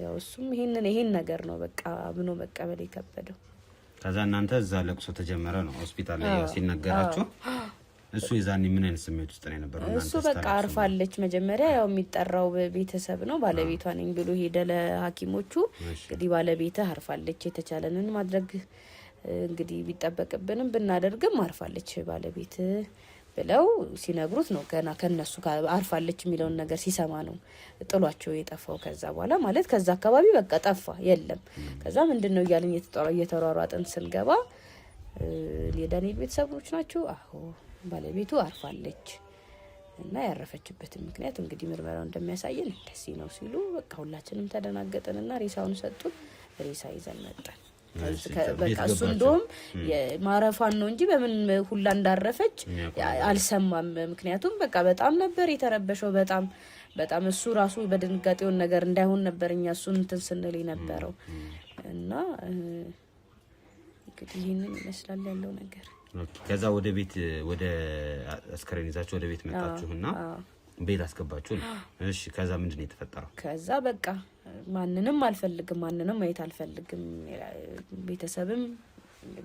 ያው እሱም ይሄን ነገር ነው በቃ ብኖ መቀበል የከበደው ከዛ እናንተ እዛ ለቅሶ ተጀመረ ነው ሆስፒታል ላይ ሲነገራችሁ እሱ የዛኔ ምን አይነት ስሜት ውስጥ ነው የነበረው እሱ በቃ አርፋለች መጀመሪያ ያው የሚጠራው ቤተሰብ ነው ባለቤቷ ነኝ ብሎ ሄደ ለሐኪሞቹ እንግዲህ ባለቤቷ አርፋለች የተቻለንን ማድረግ እንግዲህ ቢጠበቅብንም ብናደርግም አርፋለች ባለቤት ብለው ሲነግሩት ነው ገና ከነሱ አርፋለች የሚለውን ነገር ሲሰማ ነው ጥሏቸው የጠፋው ከዛ በኋላ ማለት ከዛ አካባቢ በቃ ጠፋ የለም ከዛ ምንድነው ይያልን እየተሯሯጥን ስንገባ የዳንኤል ቤተሰቦች ናቸው አዎ ባለቤቱ አርፋለች እና ያረፈችበትን ምክንያት እንግዲህ ምርመራው እንደሚያሳየን እንደዚህ ነው ሲሉ በቃ ሁላችንም ተደናገጠንና ሬሳውን ሰጡን ሬሳ ይዘን መጣን በቃ እሱ እንደውም ማረፋን ነው እንጂ በምን ሁላ እንዳረፈች አልሰማም ምክንያቱም በቃ በጣም ነበር የተረበሸው በጣም እሱ ራሱ በድንጋጤው ነገር እንዳይሆን ነበርኛ እሱን እንትን ስንል የነበረው እና እንግዲህ ይሄንን ይመስላል ያለው ነገር ከዛ ወደ አስከሬን ይዛችሁ ወደ ቤት መጣችሁና ቤት አስገባችሁ እሺ ከዛ ምንድነው የተፈጠረው ከዛ በቃ ማንንም አልፈልግም ማንንም ማየት አልፈልግም ቤተሰብም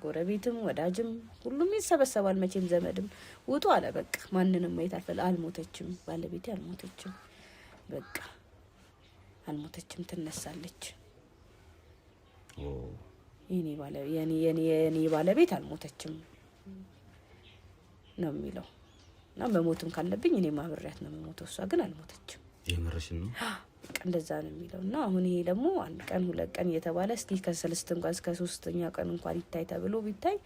ጎረቤትም ወዳጅም ሁሉም ይሰበሰባል መቼም ዘመድም ውጡ አለ በቃ ማንንም ማየት አልሞተችም ባለቤቴ አልሞተችም በቃ አልሞተችም ትነሳለች የኔ ባለቤት አልሞተችም ነው የሚለው እና በሞትም ካለብኝ እኔ ማብሪያት ነው የምሞተው እሷ ግን አልሞተችም የምርሽን ነው እንደዛ ነው የሚለውና አሁን ይሄ ደግሞ አንድ ቀን ሁለት ቀን እየተባለ እስቲ ከሰልስት እንኳን እስከ 3ኛ ቀን እንኳን ይታይ ተብሎ ቢታይ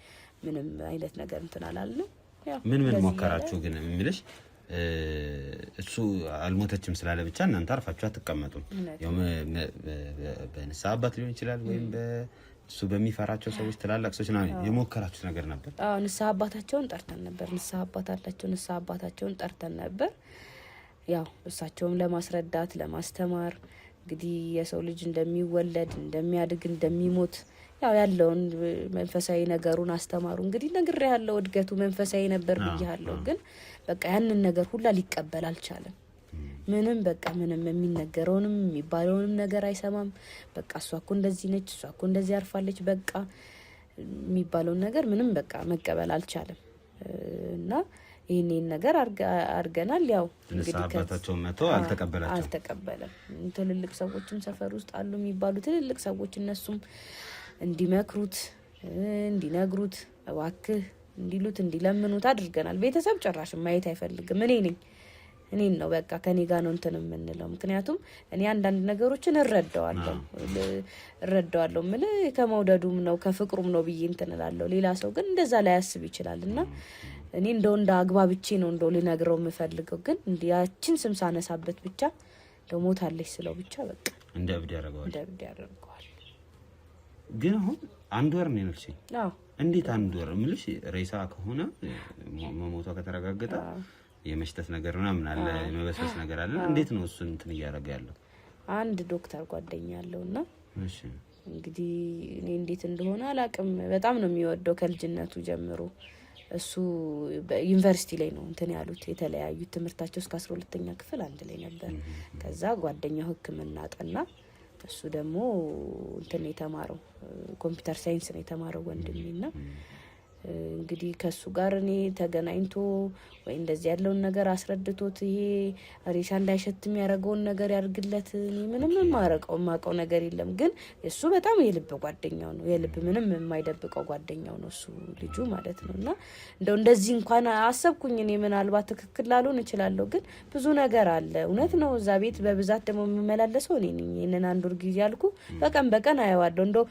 ምንም አይነት ነገር እንትን አላልንም ያው ምን ሞከራችሁ ግን የሚልሽ እሱ አልሞተችም ስላለ ብቻ እናንተ አርፋችሁ አትቀመጡም ያው በንስሐ አባት ሊሆን ይችላል ወይም እሱ በሚፈራቸው ሰዎች ተላላቅ ሰዎች ነው የሞከራችሁ ነገር ነበር ንስሐ አባታቸውን ጠርተን ነበር ንስሐ አባታቸውን ጠርተን ነበር ያው እሳቸውም ለማስረዳት ለማስተማር እንግዲህ የሰው ልጅ እንደሚወለድ እንደሚያድግ እንደሚሞት ያው ያለውን መንፈሳዊ ነገሩን አስተማሩ እንግዲህ ነገር ያለው እድገቱ መንፈሳዊ ነበር ብያለሁ ግን በቃ ያንን ነገር ሁላ ሊቀበል አልቻለም ምንም በቃ ምንም የሚነገረውንም የሚባለውንም ነገር አይሰማም በቃ እሷ እኮ እንደዚህ ነች እሷ እኮ እንደዚህ አርፋለች በቃ የሚባለውን ነገር ምንም በቃ መቀበል አልቻለም እና ይሄንን ነገር አርገናል ያው እንግዲህ አባታቸው መቶ አልተቀበለም ትልልቅ ሰዎችም ሰፈር ውስጥ አሉ የሚባሉ ትልልቅ ሰዎች እነሱም እንዲመክሩት እንዲነግሩት እባክህ እንዲሉት እንዲለምኑት አድርገናል ቤተሰብ ጭራሽ ማየት አይፈልግም እኔን ነው በቃ ከኔ ጋር ነው እንትን የምንለው ምክንያቱም እኔ አንዳንድ ነገሮችን እረዳዋለሁ ማለት ከመውደዱም ነው ከፍቅሩም ነው ብዬ እንትን እላለሁ ሌላ ሰው ግን እንደዛ ላይ ያስብ ይችላልና እኔ እንደ አግባብቼ ነው ልነግረው የምፈልገው ግን ያችን ስም ሳነሳበት ብቻ ሞታለች ስለው ብቻ በቃ እንደ እብድ ያደርገዋል ግን አሁን አንድ ወር ነው ያልሽኝ አዎ እንዴት አንድ ወር ምልሽ ሬሳ ከሆነ መሞቷ ከተረጋገጠ የመሽተት ነገር ምናምን አለ የመበስበስ ነገር አለ እንዴት ነው እሱ እንትን ያደረገ ያለው አንድ ዶክተር ጓደኛ አለውና እሺ እንግዲህ እኔ እንዴት እንደሆነ አላቅም በጣም ነው የሚወደው ከልጅነቱ ጀምሮ እሱ ዩኒቨርሲቲ ላይ ነው እንትን ያሉት የተለያዩ ትምህርታቸው እስከ 12ኛ ክፍል አንድ ላይ ነበር ከዛ ጓደኛው ሕክምና አጠና እሱ ደግሞ እንትን የተማረው ኮምፒውተር ሳይንስ ነው የተማረው ወንድሜና እንግዲህ ከሱ ጋር እኔ ተገናኝቶ ወይ እንደዚህ ያለውን ነገር አስረድቶት ይሄ ሬሳ እንዳይሸትም ያረጋውን ነገር ያርግለት እኔ ምንም ማቀው ነገር የለም ግን እሱ በጣም የልብ ጓደኛው ነው የልብ ምንም የማይደብቀው ጓደኛው ነው እሱ ልጁ ማለት ነውና እንደዚህ እንኳን አሰብኩኝ እኔ ምናልባት ትክክል ላልሆን እችላለሁ ግን ብዙ ነገር አለ እውነት ነው እዛ ቤት በብዛት ደግሞ የምመላለሰው እኔ ነኝ እነን አንድ ወር ጊዜ ያልኩ በቀን አየዋለሁ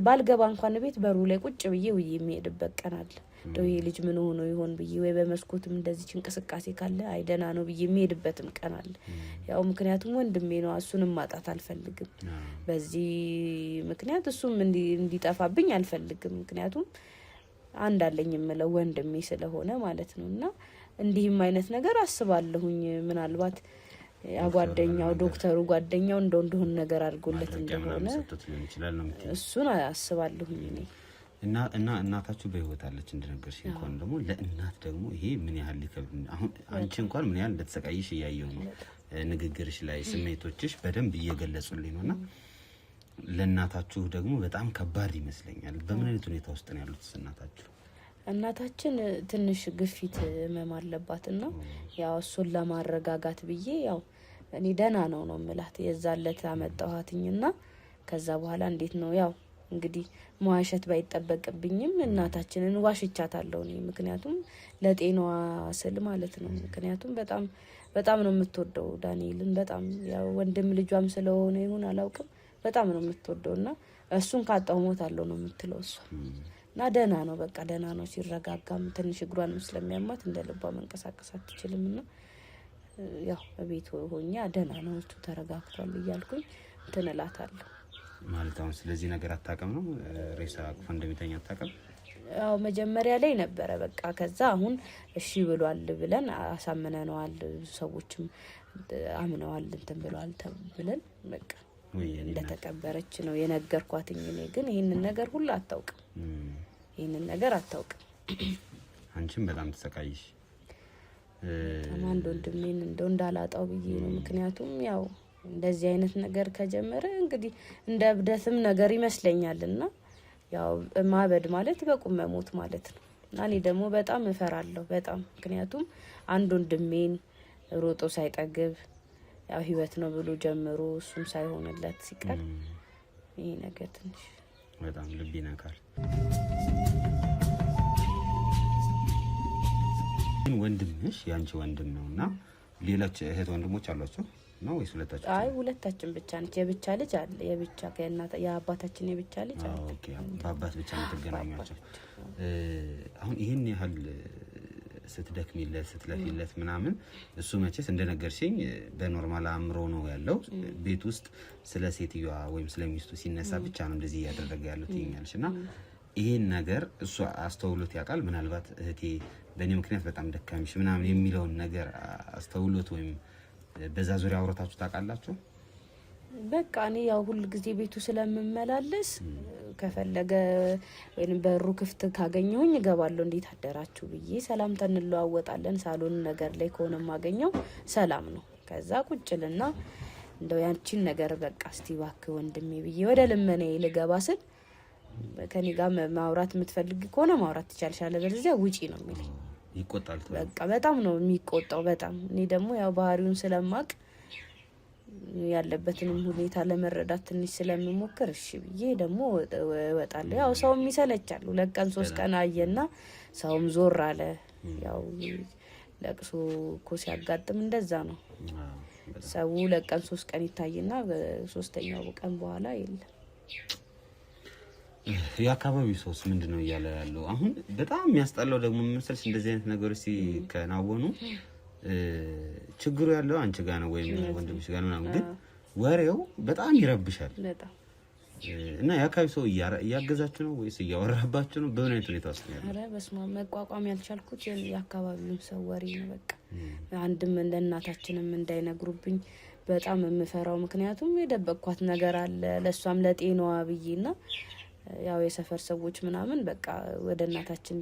ባልገባ እንኳን ቤት በሩ ላይ ቁጭ ብዬ ውዬ የሚሄድበት ቀን አለ ይሄ ልጅ ምን ሆኖ ይሆን ብዬ ወይ በመስኮትም እንደዚህ እንቅስቃሴ ካለ አይደና ነው ብዬ የሚሄድበትም ቀን አለ ያው ምክንያቱም ወንድሜ ነው እሱንም ማጣት አልፈልግም በዚህ ምክንያት እሱም እንዲጠፋብኝ አልፈልግም ምክንያቱም አንድ አለኝ የምለው ወንድሜ ስለሆነ ማለት ነውና እንዲህም አይነት ነገር አስባለሁኝ ምናልባት ጓደኛው ዶክተሩ ጓደኛው እንደሆነ ነገር አድርጎለት እንደሆነ እሱን አስባለሁ እኔ እና እናታችሁ በህይወት አለች እንደነገርሽ እንኳን ደግሞ ለእናት ደግሞ ይሄ ምን ያህል ሊከብድ አሁን አንቺ እንኳን ምን ያህል እንደተሰቃይሽ እያየሁ ነው ንግግርሽ ላይ ስሜቶችሽ በደንብ እየገለጹልኝ ነውና ለእናታችሁ ደግሞ በጣም ከባድ ይመስለኛል በምን አይነት ሁኔታ ውስጥ ነው ያሉት እናታችን ትንሽ ግፊት ህመም አለባትና ያው እሱን ለማረጋጋት ብዬ ያው እኔ ደህና ነው የምላት የዛለት አመጣኋትኝና ከዛ በኋላ እንዴት ነው ያው እንግዲህ መዋሸት ባይጠበቅብኝም እናታችንን ዋሽቻታለሁ እኔ ምክንያቱም ለጤናዋ ስል ማለት ነው ምክንያቱም በጣም ነው የምትወደው ዳንኤልን በጣም ያው ወንድም ልጇም ስለሆነ ይሁን አላውቅም በጣም ነው የምትወደውና እሱን ካጣው ሞታለሁ ነው የምትለው እሷ እና ደህና ነው በቃ ደህና ነው ሲረጋጋም ትንሽ እግሯንም ስለሚያማት እንደልቧ መንቀሳቀስ አትችልምና ያው በቤት ሆኛ ደህና ነው እሱ ተረጋግቷል እያልኩኝ ተነላታለሁ ማለት አሁን ስለዚህ ነገር አታቀም ነው ሬሳ አቅፎ እንደሚተኛ አታቀም ያው መጀመሪያ ላይ ነበረ በቃ ከዛ አሁን እሺ ብሏል ብለን አሳመነነዋል ሰዎችም አምነዋል እንትን ብሏል ተብለን በቃ እንደተቀበረች ነው የነገርኳትኝ እኔ ግን ይሄንን ነገር ሁሉ አታውቅም ይሄንን ነገር አታውቅም አንቺም በጣም ተሰቃይሽ አንድ ወንድሜን እንደው እንዳላጣው ብዬ ነው ምክንያቱም ያው እንደዚህ አይነት ነገር ከጀመረ እንግዲህ እንደ እብደትም ነገር ይመስለኛልና ያው ማበድ ማለት በቁም መሞት ማለት ነው እና እኔ ደግሞ በጣም እፈራለሁ በጣም ምክንያቱም አንድ ወንድሜን ሮጦ ሳይጠግብ ያው ህይወት ነው ብሎ ጀምሮ እሱም ሳይሆንለት ሲቀር ይሄ ነገር ትንሽ በጣም ልብ ይነካል ወንድምሽ ያንቺ ወንድም ነውና ሌሎች እህት ወንድሞች አሏቸው ነው ወይስ ሁለታችሁ አይ ሁለታችን ብቻ ነች የብቻ ልጅ አለ የብቻ ከእናት የአባታችን የብቻ ልጅ አለ ኦኬ በአባት ብቻ ነው ተገናኛችሁ አሁን ይሄን ያህል ስትደክሚለት ስትለፊለት ምናምን እሱ መቼስ እንደነገርሽኝ በኖርማል አምሮ ነው ያለው ቤት ውስጥ ስለ ሴትዮዋ ወይም ስለሚስቱ ሲነሳ ብቻ ነው እንደዚህ ያደረገ ያለው ትይኛለሽና ይሄን ነገር እሱ አስተውሎት ያውቃል ምናልባት እህቴ በእኔ ምክንያት በጣም ደካሚሽ ምናምን የሚለውን ነገር አስተውሎት ወይም በዛ ዙሪያ አውራታችሁ ታውቃላችሁ በቃ እኔ ያው ሁሉ ጊዜ ቤቱ ስለምመላለስ ከፈለገ ወይንም በሩ ክፍት ካገኘሁኝ እገባለሁ እንዴት አደራችሁ ብዬ ሰላምታ እንለዋወጣለን ሳሎን ነገር ላይ ከሆነ ማገኘው ሰላም ነው ከዛ ቁጭልና እንደው ያንቺን ነገር በቃ እስቲ እባክህ ወንድሜ ብዬ ወደ ልመናዬ ልገባ ስል ከኔ ጋር ማውራት የምትፈልጊ ከሆነ ማውራት ትቻለሻለሽ በለዚያ ውጪ ነው የሚለኝ ይቆጣል በቃ በጣም ነው የሚቆጣው በጣም እኔ ደግሞ ያው ባህሪውን ስለማቅ ያለበትንም ሁኔታ ለመረዳት ትንሽ ስለምሞክር እሺ ብዬ ደግሞ እወጣለሁ ያው ሰውም ይሰለቻል 2 ቀን 3 ቀን አየና ሰውም ዞር አለ ያው ለቅሶ እኮ ሲያጋጥም እንደዛ ነው ሰው 2 ቀን 3 ቀን ይታይና በሶስተኛው ቀን በኋላ የለም የአካባቢው ሰውስ ምንድነው እያለ ያለው አሁን በጣም የሚያስጠላው ደግሞ መሰልሽ እንደዚህ አይነት ነገሮች ሲከናወኑ ችግሩ ያለው አንቺ ጋር ነው ወይም ወንድምሽ ጋር ነው ግን ወሬው በጣም ይረብሻል በጣም እና የአካባቢው ሰው እያገዛችሁ ነው ወይስ እያወራባችሁ ነው በምን አይነት ሁኔታ ውስጥ ነው ያለው? ኧረ በስመ አብ መቋቋም ያልቻልኩት የአካባቢው ሰው ወሬ ነው በቃ አንድም እንደ እናታችንም እንዳይነግሩብኝ በጣም የምፈራው ምክንያቱም የደበቅኳት ነገር አለ ለሷም ለጤናዋ ብዬና ያው የሰፈር ሰዎች ምናምን በቃ ወደ እናታችን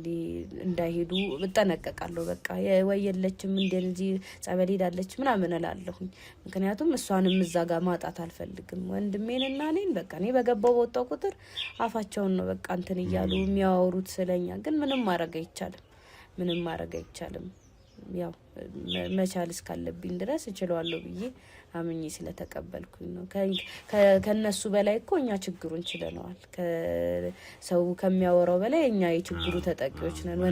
እንዳይሄዱ እጠነቀቃለሁ በቃ የወየለችም እንደዚህ ጸበል ሄዳለች ምናምን እላለሁኝ ምክንያቱም እሷንም እዛ ጋር ማጣት አልፈልግም ወንድሜንና እኔን በቃ እኔ በገባው ወጣው ቁጥር አፋቸውን ነው በቃ እንትን እያሉ የሚያወሩት ስለኛ ግን ምንም ማድረግ አይቻልም ያው መቻል እስካለብኝ ድረስ እችላለሁ ብዬ አምኜ ስለተቀበልኩኝ ነው ከነሱ በላይ እኮ እኛ ችግሩን ችለናል ከሰው ከሚያወራው በላይ እኛ የችግሩ ተጠቂዎች ነን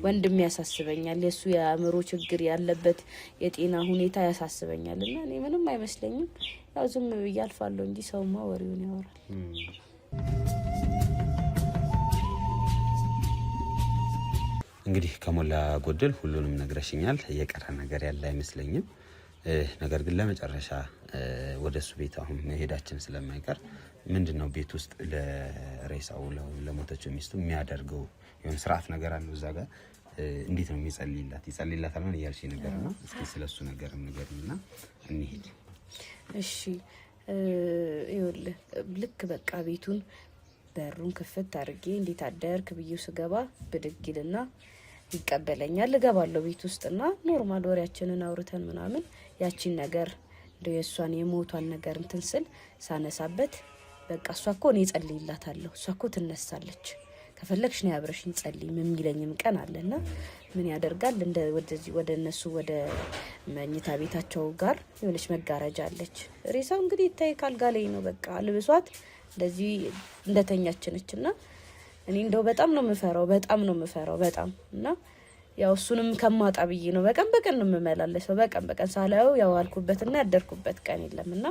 ወንድሜ ያሳስበኛል የሱ የአእምሮ ችግር ያለበት የጤና ሁኔታ ያሳስበኛልና እኔ ምንም አይመስለኝም ያው ዝም ብዬ አልፋለሁ እንጂ ሰውማ ወሬውን ያወራል እንግዲህ ከሞላ ጎደል ሁሉንም ነግረሽኛል የቀረ ነገር ያለ አይመስለኝም ነገር ግን ለመጨረሻ ወደሱ ቤት አሁን መሄዳችን ስለማይቀር ምንድነው ቤት ውስጥ ለሬሳው ለሞተችው ሚስቱ የሚያደርገው የሆነ ስርዓት ነገር አለ እዛ ጋር እንዴት ነው የሚጸልይላት? ይጸልይላታል ማለት ያልሽ ነገርና እስኪ ስለሱ ነገር ንገሪኝና እንሂድ። እሺ ይኸውልህ ልክ በቃ ቤቱን በሩን ክፍት አድርጌ እንዴት አደርክ ብዬው ስገባ ብድግ ይልና ይቀበለኛል። እገባለሁ ቤት ውስጥና ኖርማል ወሬያችንን አውርተን ምናምን ያቺን ነገር እንደው የእሷን የሞቷን ነገር እንትን ስል ሳነሳበት በቃ እሷ እኮ እኔ ጸልይላታለሁ፣ እሷ እኮ ትነሳለች፣ ከፈለግሽ ነው አብረሽኝ ጸልይ የሚለኝም ቀን አለና ምን ያደርጋል ወደዚህ ወደ እነሱ ወደ መኝታ ቤታቸው ጋር የሆነች መጋረጃ አለች። ሬሳው እንግዲህ ይታይ ካልጋ ላይ ነው በቃ ልብሷት እንደዚህ እንደተኛች ነችና እኔ እንደው በጣም ነው የምፈራው በጣም እና ያው እሱንም ከማጣ ብዬ ነው በቀን ነው የምመላለሰው። በቀን ሳላየው ያው አልኩበትና ያደርኩበት ቀን የለምና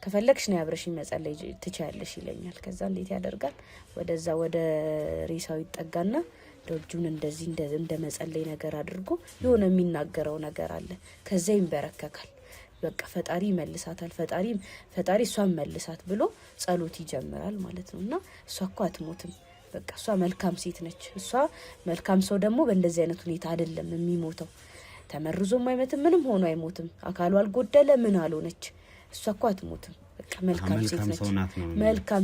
ከፈለግሽ ነው አብረሽኝ መጸለይ ትችያለሽ ይለኛል። ከዛ እንዴት ያደርጋል ወደዛ ወደ ሬሳው ይጠጋና እጁን እንደዚህ እንደ መጸለይ ነገር አድርጎ የሆነ የሚናገረው ነገር አለ። ከዛ ይንበረከካል። በቃ ፈጣሪ ይመልሳታል፣ ፈጣሪ እሷን መልሳት ብሎ ጸሎት ይጀምራል ማለት ነውና እሷ እኮ አትሞትም፣ በቃ እሷ መልካም ሴት ነች። እሷ መልካም ሰው ደግሞ በእንደዚህ አይነት ሁኔታ አይደለም የሚሞተው። ተመርዞም አይመትም፣ ምንም ሆኖ አይሞትም። አካሉ አልጎደለ ምን አልሆነች። እሷ እኮ አትሞትም፣ በቃ መልካም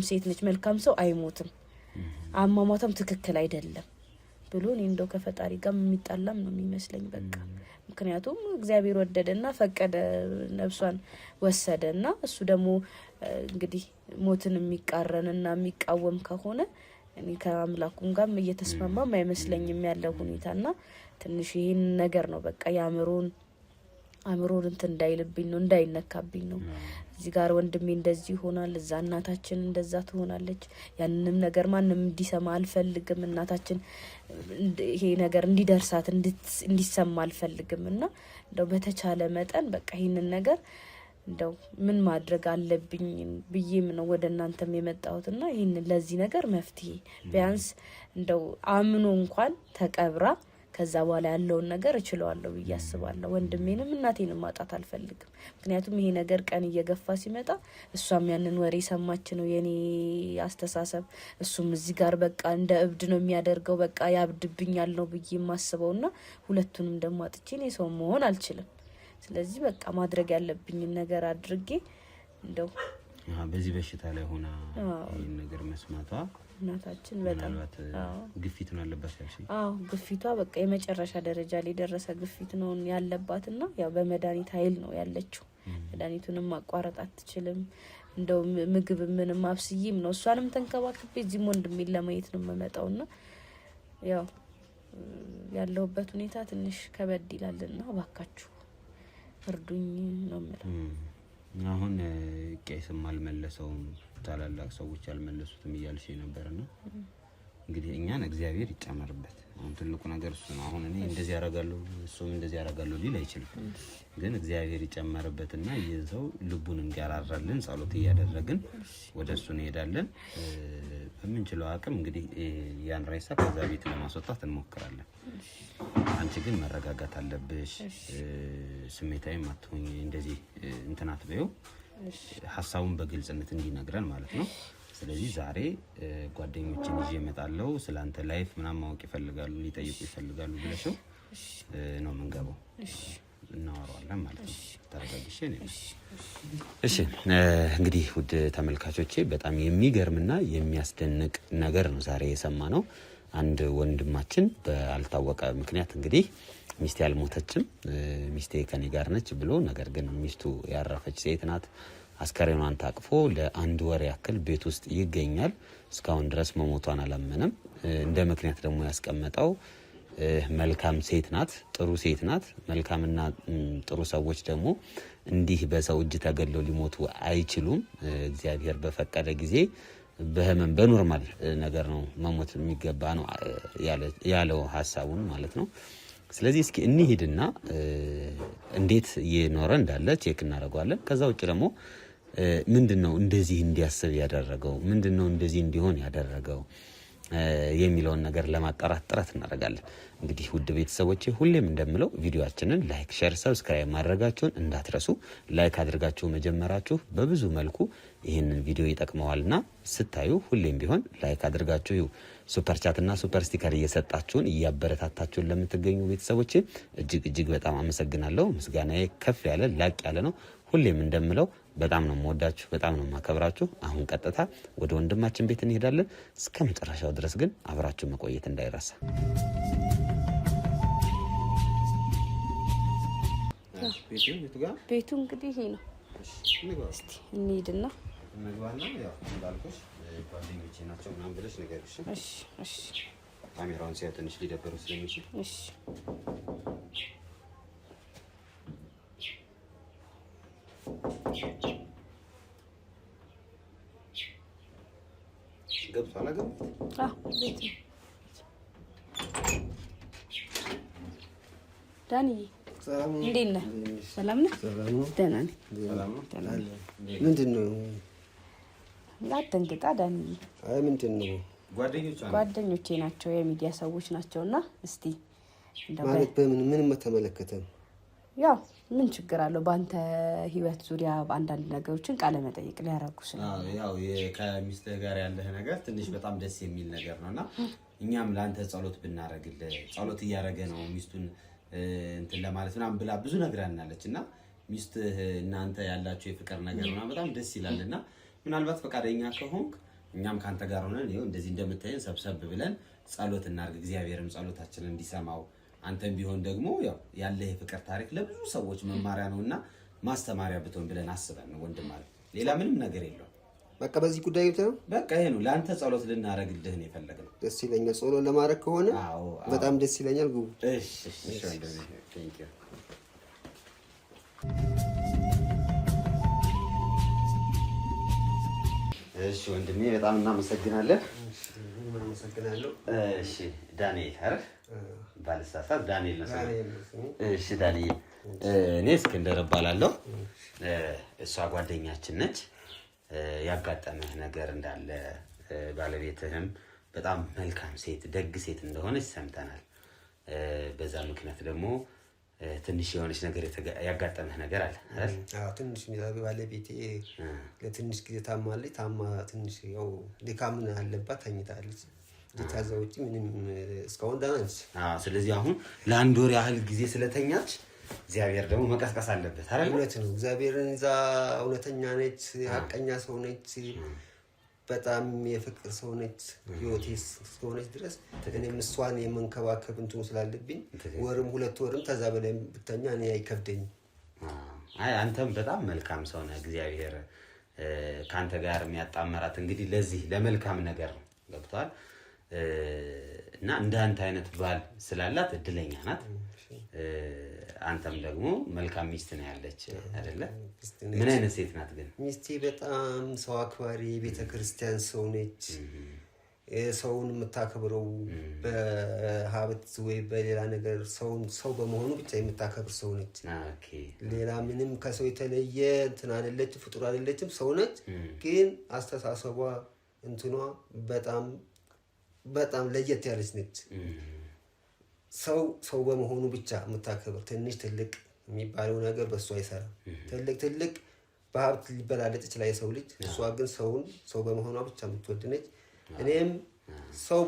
ሴት ነች፣ መልካም ሰው አይሞትም፣ አሟሟቷም ትክክል አይደለም ብሎ እኔ እንደው ከፈጣሪ ጋር የሚጣላም ነው የሚመስለኝ በቃ። ምክንያቱም እግዚአብሔር ወደደና ፈቀደ ነፍሷን ወሰደና እሱ ደግሞ እንግዲህ ሞትን የሚቃረንና የሚቃወም ከሆነ እኔ ከአምላኩም ጋር እየተስማማም አይመስለኝም ያለው ሁኔታና ትንሽ ይሄን ነገር ነው በቃ ያምሮን እንትን እንዳይልብኝ ነው እንዳይነካብኝ ነው። እዚህ ጋር ወንድሜ እንደዚህ ይሆናል፣ እዛ እናታችን እንደዛ ትሆናለች። ያንንም ነገር ማንም እንዲሰማ አልፈልግም። እናታችን ይሄ ነገር እንዲደርሳት እንዲሰማ አልፈልግምና እንደው በተቻለ መጠን በቃ ይሄንን ነገር እንደው ምን ማድረግ አለብኝ ብዬም ነው ወደ እናንተም የመጣሁትና ይሄን ለዚህ ነገር መፍትሄ ቢያንስ እንደው አምኖ እንኳን ተቀብራ ከዛ በኋላ ያለውን ነገር እችለዋለሁ ብዬ አስባለሁ። ወንድሜንም እናቴንም ማጣት አልፈልግም። ምክንያቱም ይሄ ነገር ቀን እየገፋ ሲመጣ እሷም ያንን ወሬ ሰማች ነው የኔ አስተሳሰብ። እሱም እዚህ ጋር በቃ እንደ እብድ ነው የሚያደርገው፣ በቃ ያብድብኛል ነው ብዬ የማስበውና ሁለቱንም ደግሞ አጥቼ እኔ ሰው መሆን አልችልም። ስለዚህ በቃ ማድረግ ያለብኝን ነገር አድርጌ እንደው በዚህ በሽታ ላይ ሆና ይሄን ነገር መስማቷ እናታችን በጣም ግፊት ነው ያለባት ያልሽ? ግፊቷ በቃ የመጨረሻ ደረጃ ላይ ደረሰ ግፊት ነው ያለባትና ያው በመድኃኒት ኃይል ነው ያለችው። መድኃኒቱንም ማቋረጥ አትችልም። እንደው ምግብ ምንም አብስይም ነው እሷንም ተንከባክቤ እዚህም ወንድሜን ለማየት ነው የምመጣውና ያው ያለውበት ሁኔታ ትንሽ ከበድ ይላልና እባካችሁ እርዱኝ ነው የምለው። አሁን ቄስም አልመለሰውም፣ ታላላቅ ሰዎች አልመለሱትም እያልሽ ነበርና እንግዲህ እኛን እግዚአብሔር ይጨመርበት። አሁን ትልቁ ነገር እሱ ነው። አሁን እኔ እንደዚህ ያረጋለሁ እሱም እንደዚህ ያረጋለሁ ሊል አይችልም። ግን እግዚአብሔር ይጨመርበትና የሰው ልቡን እንዲያራራልን ጸሎት እያደረግን ወደሱ እንሄዳለን። በምንችለው አቅም እንግዲህ ያን ሬሳ ከዛ ቤት ለማስወጣት እንሞክራለን። አንቺ ግን መረጋጋት አለብሽ። ስሜታዊ አትሁኝ። እንደዚህ እንትናት በይው ሐሳቡን በግልጽነት እንዲነግረን ማለት ነው። ስለዚህ ዛሬ ጓደኞችን ይዤ እመጣለሁ፣ ስላንተ ላይፍ ምናምን ማወቅ ይፈልጋሉ፣ ሊጠይቁ ይፈልጋሉ ብለሽው ነው የምንገባው። እናወራዋለን ማለት ነው። ተረጋግሽ ነው። እሺ እንግዲህ ውድ ተመልካቾቼ በጣም የሚገርምና የሚያስደንቅ ነገር ነው ዛሬ የሰማነው። አንድ ወንድማችን ባልታወቀ ምክንያት እንግዲህ ሚስቴ አልሞተችም፣ ሚስቴ ከኔ ጋር ነች ብሎ ነገር ግን ሚስቱ ያረፈች ሴት ናት። አስከሬኗን ታቅፎ ለአንድ ወር ያክል ቤት ውስጥ ይገኛል። እስካሁን ድረስ መሞቷን አላመነም። እንደ ምክንያት ደግሞ ያስቀመጠው መልካም ሴት ናት፣ ጥሩ ሴት ናት። መልካምና ጥሩ ሰዎች ደግሞ እንዲህ በሰው እጅ ተገለው ሊሞቱ አይችሉም። እግዚአብሔር በፈቀደ ጊዜ በህመም በኖርማል ነገር ነው መሞት የሚገባ ነው ያለው ሐሳቡን ማለት ነው። ስለዚህ እስኪ እንሂድና እንዴት እየኖረ እንዳለ ቼክ እናደርገዋለን። ከዛ ውጭ ደግሞ ምንድነው እንደዚህ እንዲያስብ ያደረገው? ምንድነው እንደዚህ እንዲሆን ያደረገው? የሚለውን ነገር ለማጣራት ጥረት እናደርጋለን። እንግዲህ ውድ ቤተሰቦቼ ሁሌም እንደምለው ቪዲዮአችንን ላይክ፣ ሼር፣ ሰብስክራይብ ማድረጋችሁን እንዳትረሱ። ላይክ አድርጋችሁ መጀመራችሁ በብዙ መልኩ ይህንን ቪዲዮ ይጠቅመዋልና ስታዩ ሁሌም ቢሆን ላይክ አድርጋችሁ ሱፐር ቻት እና ሱፐር ስቲከር እየሰጣችሁን እያበረታታችሁን ለምትገኙ ቤተሰቦቼ እጅግ በጣም አመሰግናለሁ። ምስጋናዬ ከፍ ያለ ላቅ ያለ ነው። ሁሌም እንደምለው በጣም ነው የምወዳችሁ፣ በጣም ነው የማከብራችሁ። አሁን ቀጥታ ወደ ወንድማችን ቤት እንሄዳለን። እስከ መጨረሻው ድረስ ግን አብራችሁ መቆየት እንዳይረሳ። ቤቱ እንግዲህ ይሄ ነው። እስቲ እንሂድና እንግባና ያው እንዳልኩሽ ጓደኞቼ ናቸው ምናምን ብለሽ ንገሪሽ። እሺ ካሜራውን ሲያዩ ትንሽ ሊደበሩ ስለሚችል እሺ ገብቷል። ቤት ዳኒ እንዴት ነህ? ሰላም ነህ? ደህና ነኝ። ምንድን ነው? አትደንግጣ ዳኒ። አይ ምንድን ነው? ጓደኞቼ ናቸው፣ የሚዲያ ሰዎች ናቸውና እስቲ ማለት በምን ተመለከተ? ያው ምን ችግር አለው? በአንተ ህይወት ዙሪያ አንዳንድ ነገሮችን ቃለ መጠይቅ ሊያደርጉ ያው ከሚስትህ ጋር ያለህ ነገር ትንሽ በጣም ደስ የሚል ነገር ነውና እኛም ለአንተ ጸሎት ብናረግልህ ጸሎት እያደረገ ነው ሚስቱን እንትን ለማለት ምናምን ብላ ብዙ ነግራናለች እና ሚስትህ እናንተ ያላችሁ የፍቅር ነገር ምናምን በጣም ደስ ይላልና ምናልባት ፈቃደኛ ከሆንክ እኛም ካንተ ጋር ሆነን ይኸው እንደዚህ እንደምታየን ሰብሰብ ብለን ጸሎት እናርግ፣ እግዚአብሔርም ጸሎታችንን እንዲሰማው አንተም ቢሆን ደግሞ ያው ያለ የፍቅር ታሪክ ለብዙ ሰዎች መማሪያ ነውና ማስተማሪያ ብትሆን ብለን አስበን ነው ወንድም ማለት ሌላ ምንም ነገር የለውም። በቃ በዚህ ጉዳይ ብቻ ነው። በቃ ይሄ ነው ለአንተ ጸሎት ልናረግልህ ነው የፈለግነው። ደስ ይለኛል። ጸሎት ለማድረግ ከሆነ በጣም ደስ ይለኛል። ጉ እሺ ወንድም ቴንክ ዩ። እሺ ወንድሜ በጣም እናመሰግናለን። እናመሰግናለሁ። እሺ ዳንኤል አይደል? ባልሳሳት ዳንኤል ነው። እሺ ዳንኤል እኔ እስክንድር እባላለሁ። እሷ ጓደኛችን ነች። ያጋጠመህ ነገር እንዳለ ባለቤትህም በጣም መልካም ሴት ደግ ሴት እንደሆነች ሰምተናል። በዛ ምክንያት ደግሞ ትንሽ የሆነች ነገር ያጋጠመህ ነገር አለ አይደል? አዎ ትንሽ ባለቤቴ ለትንሽ ጊዜ ታማለች። ትንሽ ያው ድካም አለባት፣ ተኝታለች። ከዛ ውጪ ምንም እስካሁን ደህና ነች። ስለዚህ አሁን ለአንድ ወር ያህል ጊዜ ስለተኛች እግዚአብሔር ደግሞ መቀስቀስ አለበት አይደል? እውነት ነው። እግዚአብሔርን እዛ እውነተኛ ነች፣ ሀቀኛ ሰው ነች፣ በጣም የፍቅር ሰው ነች። ህይወቴ እስከሆነች ድረስ እኔም እሷን የመንከባከብ እንትኑ ስላለብኝ ወርም 2 ወርም ተዛ በላይ ብተኛ እኔ አይከብደኝም። አይ አንተም በጣም መልካም ሰው ነህ። እግዚአብሔር ካንተ ጋር የሚያጣመራት እንግዲህ ለዚህ ለመልካም ነገር ነው። ገብቷል? እና እንደ አንተ አይነት ባል ስላላት እድለኛ ናት። አንተም ደግሞ መልካም ሚስት ነው ያለች አይደለ? ምን አይነት ሴት ናት ግን? ሚስቴ በጣም ሰው አክባሪ፣ ቤተክርስቲያን ሰው ነች። ሰውን የምታከብረው በሀብት ወይ በሌላ ነገር ሰው በመሆኑ ብቻ የምታከብር ሰው ነች። ሌላ ምንም ከሰው የተለየ እንትን አይደለችም፣ ፍጡር አይደለችም፣ ሰው ነች። ግን አስተሳሰቧ እንትኗ በጣም ለየት ያለች ነች። ሰው በመሆኑ ብቻ የምታከብር፣ ትንሽ ትልቅ የሚባለው ነገር በእሷ አይሰራም። ትልቅ በሀብት ሊበላለጥ ይችላል የሰው ልጅ። እሷ ግን ሰው በመሆኗ ብቻ የምትወድ ነች። እኔም ሰው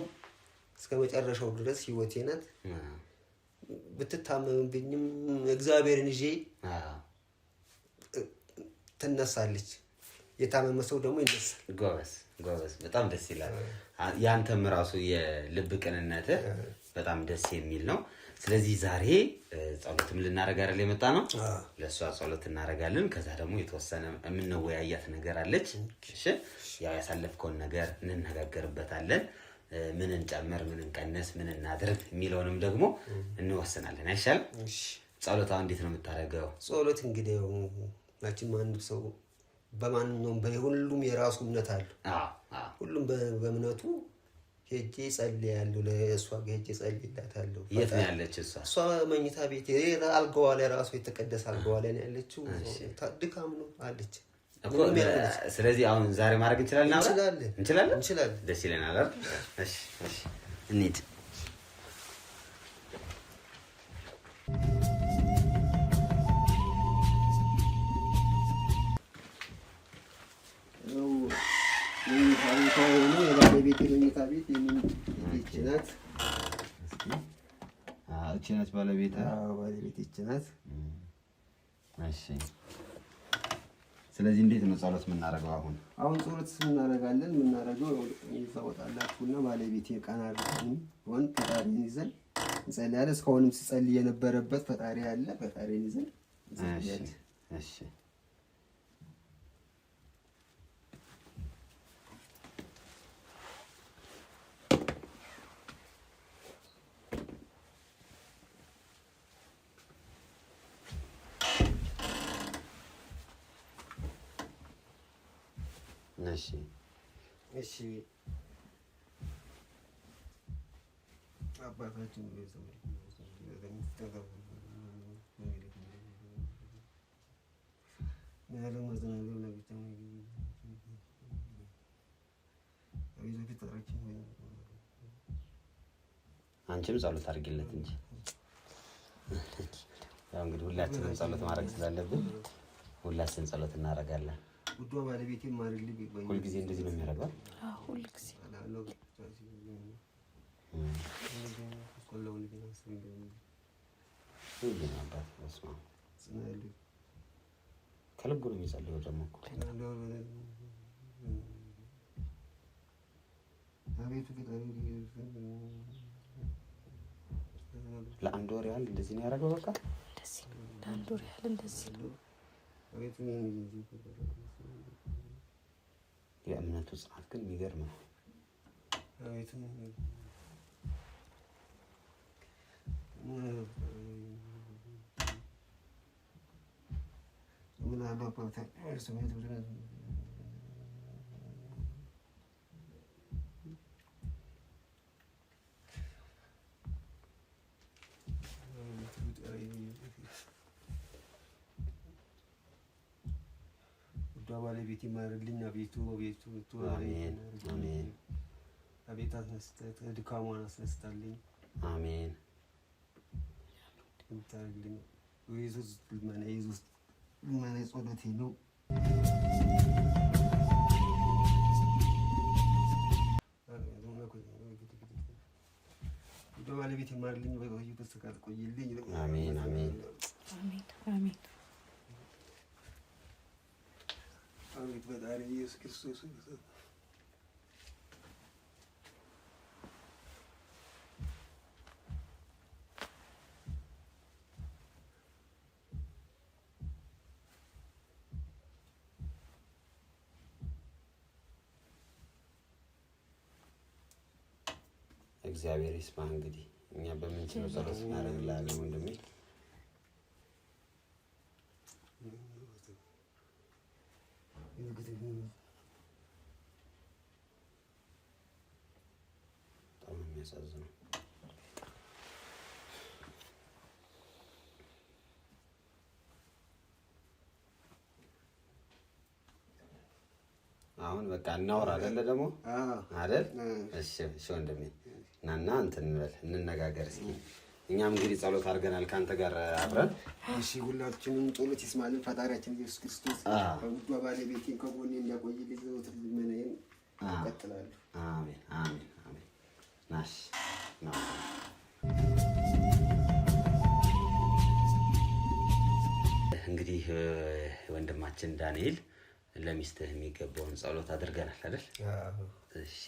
እስከ መጨረሻው ድረስ ህይወቴ ናት። ብትታመምብኝም እግዚአብሔርን ይዤ ትነሳለች። የታመመ ሰው ደግሞ ይነሳል። ጎበዝ በጣም ደስ ይላል። ያንተም ራሱ የልብ ቅንነትህ በጣም ደስ የሚል ነው። ስለዚህ ዛሬ ጸሎትም ልናረግ አይደል የመጣ ነው። ለሷ ጸሎት እናረጋለን። ከዛ ደግሞ የተወሰነ የምንወያያት ነገር አለች። እሺ ያው ያሳለፍከውን ነገር እንነጋገርበታለን። ምን እንጨምር፣ ምን እንቀንስ፣ ምን እናድርግ የሚለውንም ደግሞ እንወስናለን። አይሻል? ጸሎታ እንዴት ነው የምታረገው? ጸሎት እንግዲህ ማችን ማንም ሰው በማንኛውም በሁሉም የራሱ እምነት አለ። ሁሉም በእምነቱ ሄጄ ጸልያለሁ። ለእሷ ሄጄ ጸልይላታለሁ። የት ነው ያለች እሷ? እሷ መኝታ ቤት አልጋዋ ላይ ራሱ የተቀደሰ አልጋዋ ላይ ነው ያለችው። ድካም ነው አለች። ስለዚህ አሁን ዛሬ ማድረግ እንችላለን። ደስ ይለናል አይደል? እሺ እንሂድ። የባለቤት መኝታ ቤት ይህች ናት። እቺ ናት ባለቤት። ባለቤት ይህች ናት። እሺ ስለዚህ እንዴት ነው ጸሎት የምናደርገው? አሁን ጸሎት እናደርጋለን። የምናደርገው ይዛወጣላችሁና ባለቤት የቀናርተን ወን ፈጣሪን ይዘን እንጸልያለን። እስካሁንም ሲጸልይ የነበረበት ፈጣሪ አለ። ፈጣሪን ይዘን እንጸልያለን። እሺ እሺ አባታችን አንቺም ጸሎት አድርጊለት እንጂ ያው እንግዲህ ሁላችንም ጸሎት ማድረግ ስላለብን ሁላችንም ጸሎት እናደርጋለን። ውዷ ባለቤቴ ማርልኝ ሁልጊዜ እንደዚህ ነው የሚያደርገው። ሁልጊዜ ከልቡ ነው የሚጸልየው። ደግሞ እኮ ለአንድ ወር ያህል እንደዚህ ነው ያደረገው። በቃ ለአንድ ወር ያህል እንደዚህ ነው። የእምነቱ ጽናት ግን የሚገርም ነው። ባለቤት ይማርልኝ። አቤቱ አሜን አሜን። አቤት አስነስተህ ድካሟን አስነስታልኝ። አሜን። እንታልኝ ኢየሱስ ልመና ኢየሱስ ልመና ጸሎቴ ነው። ባለቤት ይማርልኝ። በህይወት ተስካት ቆይልኝ። አሜን አሜን አሜን አሜን። አቤት ፈጣሪ ኢየሱስ ክርስቶስ እግዚአብሔር ይስማ። እንግዲህ እኛ በምንችለው ጸሎት እናደርግልሃለን ወንድሜ። በጣም የሚያሳዝነው አሁን በቃ እናወራ አይደለ? ደግሞ አይደል? እሺ ወንድሜ ናና እንትን እንበል እንነጋገር እስኪ። እኛም እንግዲህ ጸሎት አድርገናል ካንተ ጋር አብረን። እሺ ሁላችንም ጸሎት ይስማልን ፈጣሪያችን ኢየሱስ ክርስቶስ ከውዷ ባለቤቴን ከጎኔ እንዳቆይልኝ ዘወትር ልመናዬን እቀጥላለሁ። አሜን አሜን አሜን። ናሽ ነው እንግዲህ ወንድማችን ዳንኤል ለሚስትህ የሚገባውን ጸሎት አድርገናል አይደል? እሺ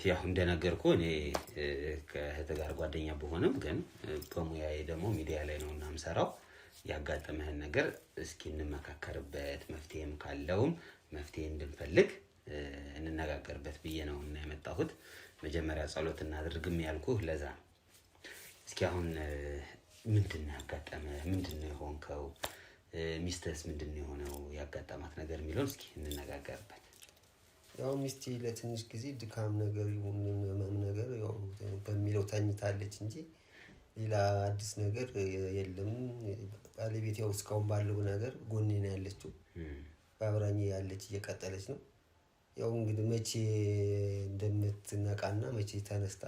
ያው እንደነገርኩ እኔ ከእህት ጋር ጓደኛ በሆነም ግን በሙያዬ ደግሞ ሚዲያ ላይ ነው እና የምሰራው። ያጋጠመህን ነገር እስኪ እንመካከርበት፣ መፍትሄም ካለውም መፍትሄ እንድንፈልግ እንነጋገርበት ብዬ ነው እና የመጣሁት። መጀመሪያ ጸሎት እናድርግም ያልኩህ ለዛ ነው። እስኪ አሁን ምንድን ነው ያጋጠመህ? ምንድን ነው የሆንከው? ሚስትህስ ምንድን ነው የሆነው ያጋጠማት ነገር የሚለውን እስኪ እንነጋገርበት። ያው ሚስቴ ለትንሽ ጊዜ ድካም ነገር ይሁን ህመም ነገር ያው በሚለው ተኝታለች እንጂ ሌላ አዲስ ነገር የለም። ባለቤት ያው እስካሁን ባለው ነገር ጎኔ ነው ያለችው። በአብራኝ ያለች እየቀጠለች ነው። ያው እንግዲህ መቼ እንደምትነቃና መቼ ተነስታ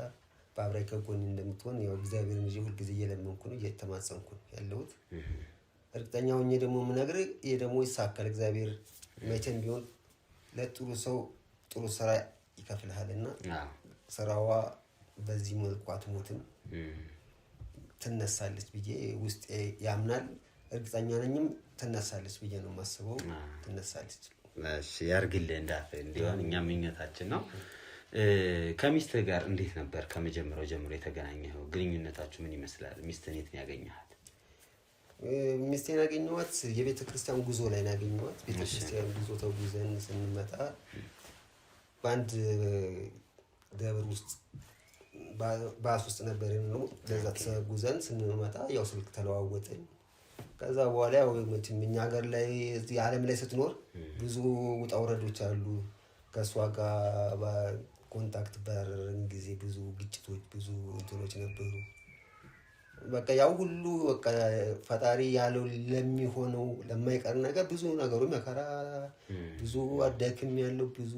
በአብራኝ ከጎኔ እንደምትሆን ያው እግዚአብሔርን ይዤ ሁልጊዜ እየለመንኩ ነው፣ እየተማጸንኩ ነው ያለሁት። እርግጠኛ ሆኜ ደግሞ የምነግርህ ይሄ ደግሞ ይሳካል። እግዚአብሔር መቼም ቢሆን ለጥሩ ሰው ጥሩ ስራ ይከፍልሃልና ስራዋ በዚህ መልኩ አትሞትም፣ ትነሳለች ብዬ ውስጤ ያምናል። እርግጠኛ ነኝም ትነሳለች ብዬ ነው የማስበው። ትነሳለች። እሺ ያርግልህ እንዳፈ እንዲሆን እኛ ምኞታችን ነው። ከሚስትህ ጋር እንዴት ነበር ከመጀመሪያው ጀምሮ የተገናኘኸው? ግንኙነታችሁ ምን ይመስላል? ሚስትህን የት ነው ያገኘሃት? ሚስቴን ያገኘኋት የቤተ ክርስቲያን ጉዞ ላይ ነው ያገኘኋት። ቤተ ክርስቲያን ጉዞ ተጉዘን ስንመጣ በአንድ ደብር ውስጥ ባስ ውስጥ ነበርን ነው። ለዛ ተጉዘን ስንመጣ ያው ስልክ ተለዋወጥን። ከዛ በኋላ ያው እኛ ሀገር ላይ እዚህ ዓለም ላይ ስትኖር ብዙ ውጣ ውረዶች አሉ። ከእሷ ጋር ኮንታክት ባደረግን ጊዜ ብዙ ግጭቶች፣ ብዙ እንትኖች ነበሩ። በቃ ያው ሁሉ በቃ ፈጣሪ ያለው ለሚሆነው ለማይቀር ነገር ብዙ ነገሮች መከራ፣ ብዙ አዳክም ያለው፣ ብዙ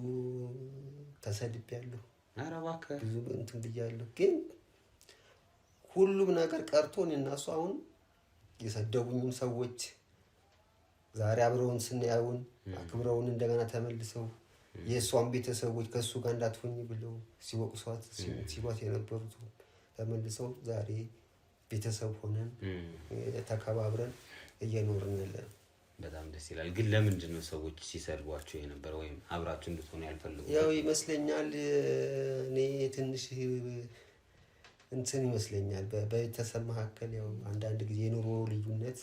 ተሰድብ ያለው፣ ብዙ እንትን ብያለሁ። ግን ሁሉም ነገር ቀርቶ እኔና እሱ አሁን የሰደቡኝም ሰዎች ዛሬ አብረውን ስናያውን አክብረውን እንደገና ተመልሰው የእሷን ቤተሰቦች ከእሱ ጋር እንዳትሆኝ ብለው ሲወቅሷት ሲሏት የነበሩት ተመልሰው ዛሬ ቤተሰብ ሆነን ተከባብረን እየኖርን ያለን። በጣም ደስ ይላል። ግን ለምንድን ነው ሰዎች ሲሰድቧቸው የነበረ ወይም አብራችሁ እንድትሆኑ ያልፈለጉት? ያው ይመስለኛል እኔ ትንሽ እንትን ይመስለኛል በቤተሰብ መካከል ያው አንዳንድ ጊዜ የኑሮ ልዩነት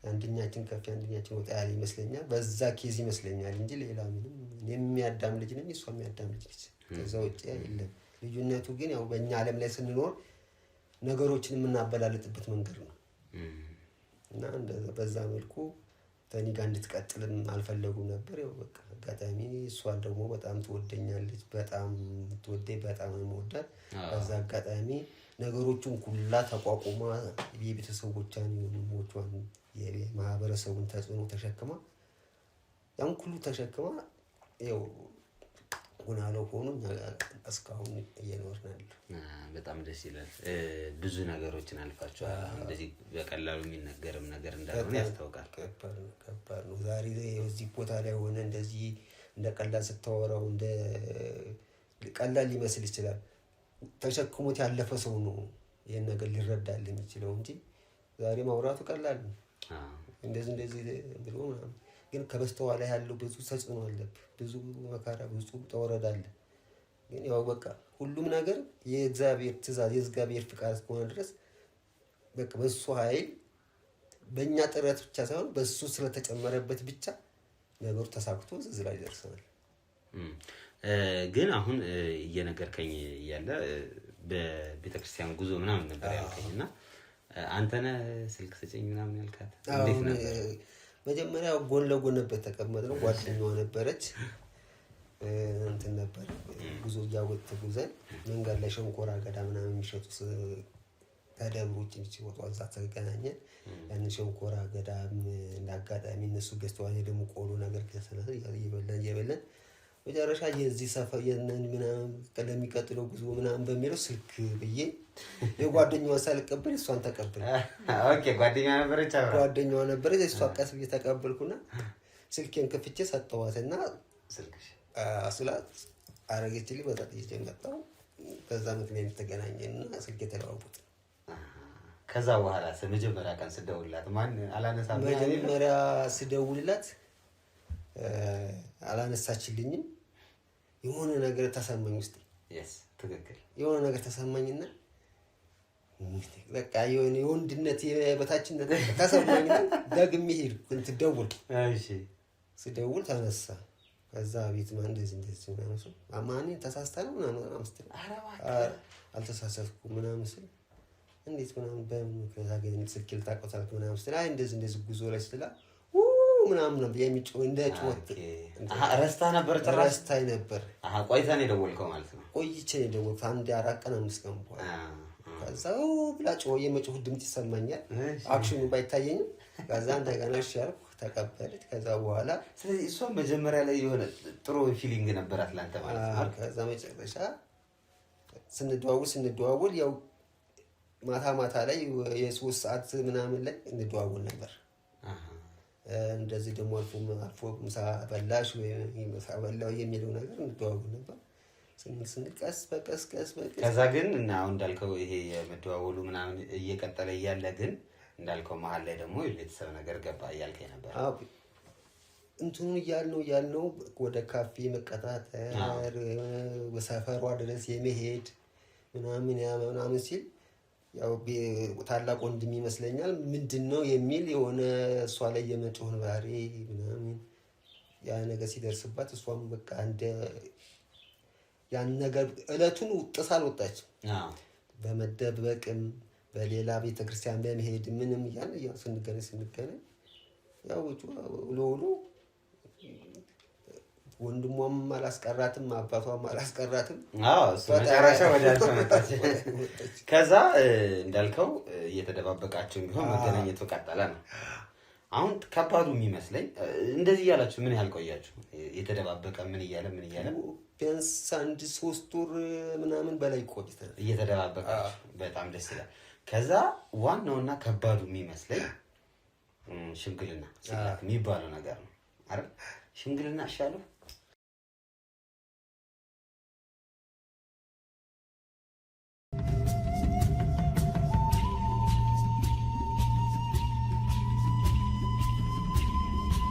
አንደኛችን ከፍ አንደኛችን ወጣ ያለ ይመስለኛል። በዛ ኬዝ ይመስለኛል እንጂ ሌላ ምንም። የሚያዳም ልጅ ነኝ፣ እሷ የሚያዳም ልጅ ነች። ከዛ ውጭ የለም። ልዩነቱ ግን ያው በእኛ ዓለም ላይ ስንኖር ነገሮችን የምናበላልጥበት መንገድ ነው እና በዛ መልኩ ተኒ ጋር እንድትቀጥልም አልፈለጉም ነበር። ያው በቃ አጋጣሚ እሷን ደግሞ በጣም ትወደኛለች፣ በጣም ትወደኝ፣ በጣም የምወዳት። በዛ አጋጣሚ ነገሮቹን ሁላ ተቋቁማ የቤተሰቦቿን የወንድሞቿን የማህበረሰቡን ተጽዕኖ ተሸክማ ያን ሁሉ ተሸክማ ያው ሆናለው ሆኖ እስካሁን እየኖርናል። በጣም ደስ ይላል። ብዙ ነገሮችን አልፋችኋል። እንደዚህ በቀላሉ የሚነገርም ነገር እንዳልሆነ ያስታውቃል። ከባድ ነው። ዛሬ እዚህ ቦታ ላይ ሆነ እንደዚህ እንደ ቀላል ስታወራው እንደ ቀላል ሊመስል ይችላል። ተሸክሞት ያለፈ ሰው ነው ይሄን ነገር ሊረዳል የሚችለው እንጂ ዛሬ ማውራቱ ቀላል ነው። እንደዚህ ብሎ ምናምን ግን ከበስተኋላ ያለው ብዙ ተጽዕኖ አለብህ፣ ብዙ መከራ፣ ብዙ ተወረድ አለ። ግን ያው በቃ ሁሉም ነገር የእግዚአብሔር ትእዛዝ የእግዚአብሔር ፍቃድ እስከሆነ ድረስ በቃ በሱ ኃይል በእኛ ጥረት ብቻ ሳይሆን በሱ ስለተጨመረበት ብቻ ነገሩ ተሳክቶ እዚህ ላይ ደርሰናል። ግን አሁን እየነገርከኝ ያለ በቤተክርስቲያን ጉዞ ምናምን ነበር ያልከኝና አንተነ ስልክ ስጭኝ ምናምን ያልካት እንዴት ነበር? መጀመሪያ ጎን ለጎን ነበር ተቀመጥነው። ጓደኛዋ ነበረች እንትን ነበር ጉዞ እያወጥ ጉዘን መንገድ ላይ ሸንኮራ አገዳ ምናምን የሚሸጡ ተደብሮች ሲወጡ እዛ ተገናኘን። ያን ሸንኮራ አገዳ እንዳጋጣሚ እነሱ ገዝተዋል። ደግሞ ቆሎ ነገር ገዝተናል። እየበላን መጨረሻ የዚህ ሰፈር የነን ምናምን ለሚቀጥለው ጉዞ ምናምን በሚለው ስልክ ብዬ የጓደኛዋ ሳልቀበል እሷን ተቀበል። ኦኬ ጓደኛዋ ነበረች እሷ ቀስ ብዬ ተቀበልኩና ስልኬን ከፍቼ ሰጠኋትና ስልክሽ አስላት አረገችልኝ። በጣም እየጀመጣው ከዛ ምክንያት የተገናኘንና ስልክ የተለዋወጥ። ከዛ በኋላ መጀመሪያ ቀን ስደውልላት ማን አላነሳም? መጀመሪያ ስደውልላት አላነሳችልኝም። የሆነ ነገር ተሰማኝ ውስጥ ትክክል የሆነ ነገር ተሰማኝና በቃ የወንድነት የበታችነት ተሰማኝና ደግሜ ሄድኩ። እንትን ደውል ስደውል ተነሳ። ከዛ ቤት ማን እንደዚህ ምናምን ሰው አማኔ ተሳስታ ነው ምናምን ስትል አልተሳሳትኩም ምናምን ስል እንዴት ምናምን በምን ምክንያት አገኘን ስልክ ልታቆታልክ ምናምን ስትል አይ እንደዚህ ጉዞ ላይ ስትላ ምናምን ነው የሚጮህ እንደ ጮት ረስታ ነበር። ረስታኝ ነበር። ቆይታ ነው የደወልከው ማለት ነው? ቆይቼ ነው የደወልኩት። አንድ 4 ቀን 5 ቀን በኋላ ከዛው ብላ ጮኸ። የመጮህ ድምፅ ይሰማኛል። አክሽኑ ባይታየኝም ከዛ እንደገና እሺ ያልኩ ተቀበለች። ከዛ በኋላ ስለዚህ እሷ መጀመሪያ ላይ የሆነ ጥሩ ፊሊንግ ነበራት ላንተ ማለት ነው። ከዛ መጨረሻ ስንደዋወል ያው ማታ ላይ የ3 ሰዓት ምናምን ላይ እንደዋወል ነበር። እንደዚህ ደግሞ አልፎ ምሳ በላሽ ወይ ምሳ በላው የሚለው ነገር እንደዋወል ነበር። ስንቀስ በቀስ ከዛ ግን እና አሁን እንዳልከው ይሄ የመደዋወሉ ምናምን እየቀጠለ እያለ ግን እንዳልከው መሀል ላይ ደግሞ የቤተሰብ ነገር ገባ እያልከኝ ነበር። እንትኑ እያልነው ወደ ካፌ መቀጣጠር በሰፈሯ ድረስ የመሄድ ምናምን ሲል ያው ታላቅ ወንድም ይመስለኛል ምንድነው የሚል የሆነ እሷ ላይ የመጮህ ባህሪ ምናምን ያ ነገር ሲደርስባት እሷም በቃ ያን ነገር እለቱን ጥሳ አልወጣችም። በመደበቅም በሌላ ቤተክርስቲያን በመሄድ ምንም ያው ስንገናኝ ያው ውሎ ወንድሟም አላስቀራትም አባቷም አላስቀራትም። መጨረሻ ወደ አንተ መጣች። ከዛ እንዳልከው እየተደባበቃችሁ ቢሆን መገናኘቱ ቀጠለ ነው። አሁን ከባዱ የሚመስለኝ እንደዚህ እያላችሁ ምን ያህል ቆያችሁ? የተደባበቀ ምን እያለ ቢያንስ 1-3 ወር ምናምን በላይ ቆይተናል እየተደባበቃችሁ። በጣም ደስ ይላል። ከዛ ዋናውና ከባዱ የሚመስለኝ ሽምግልና ሲላክ የሚባለው ነገር ነው አይደል? ሽምግልና እሻለሁ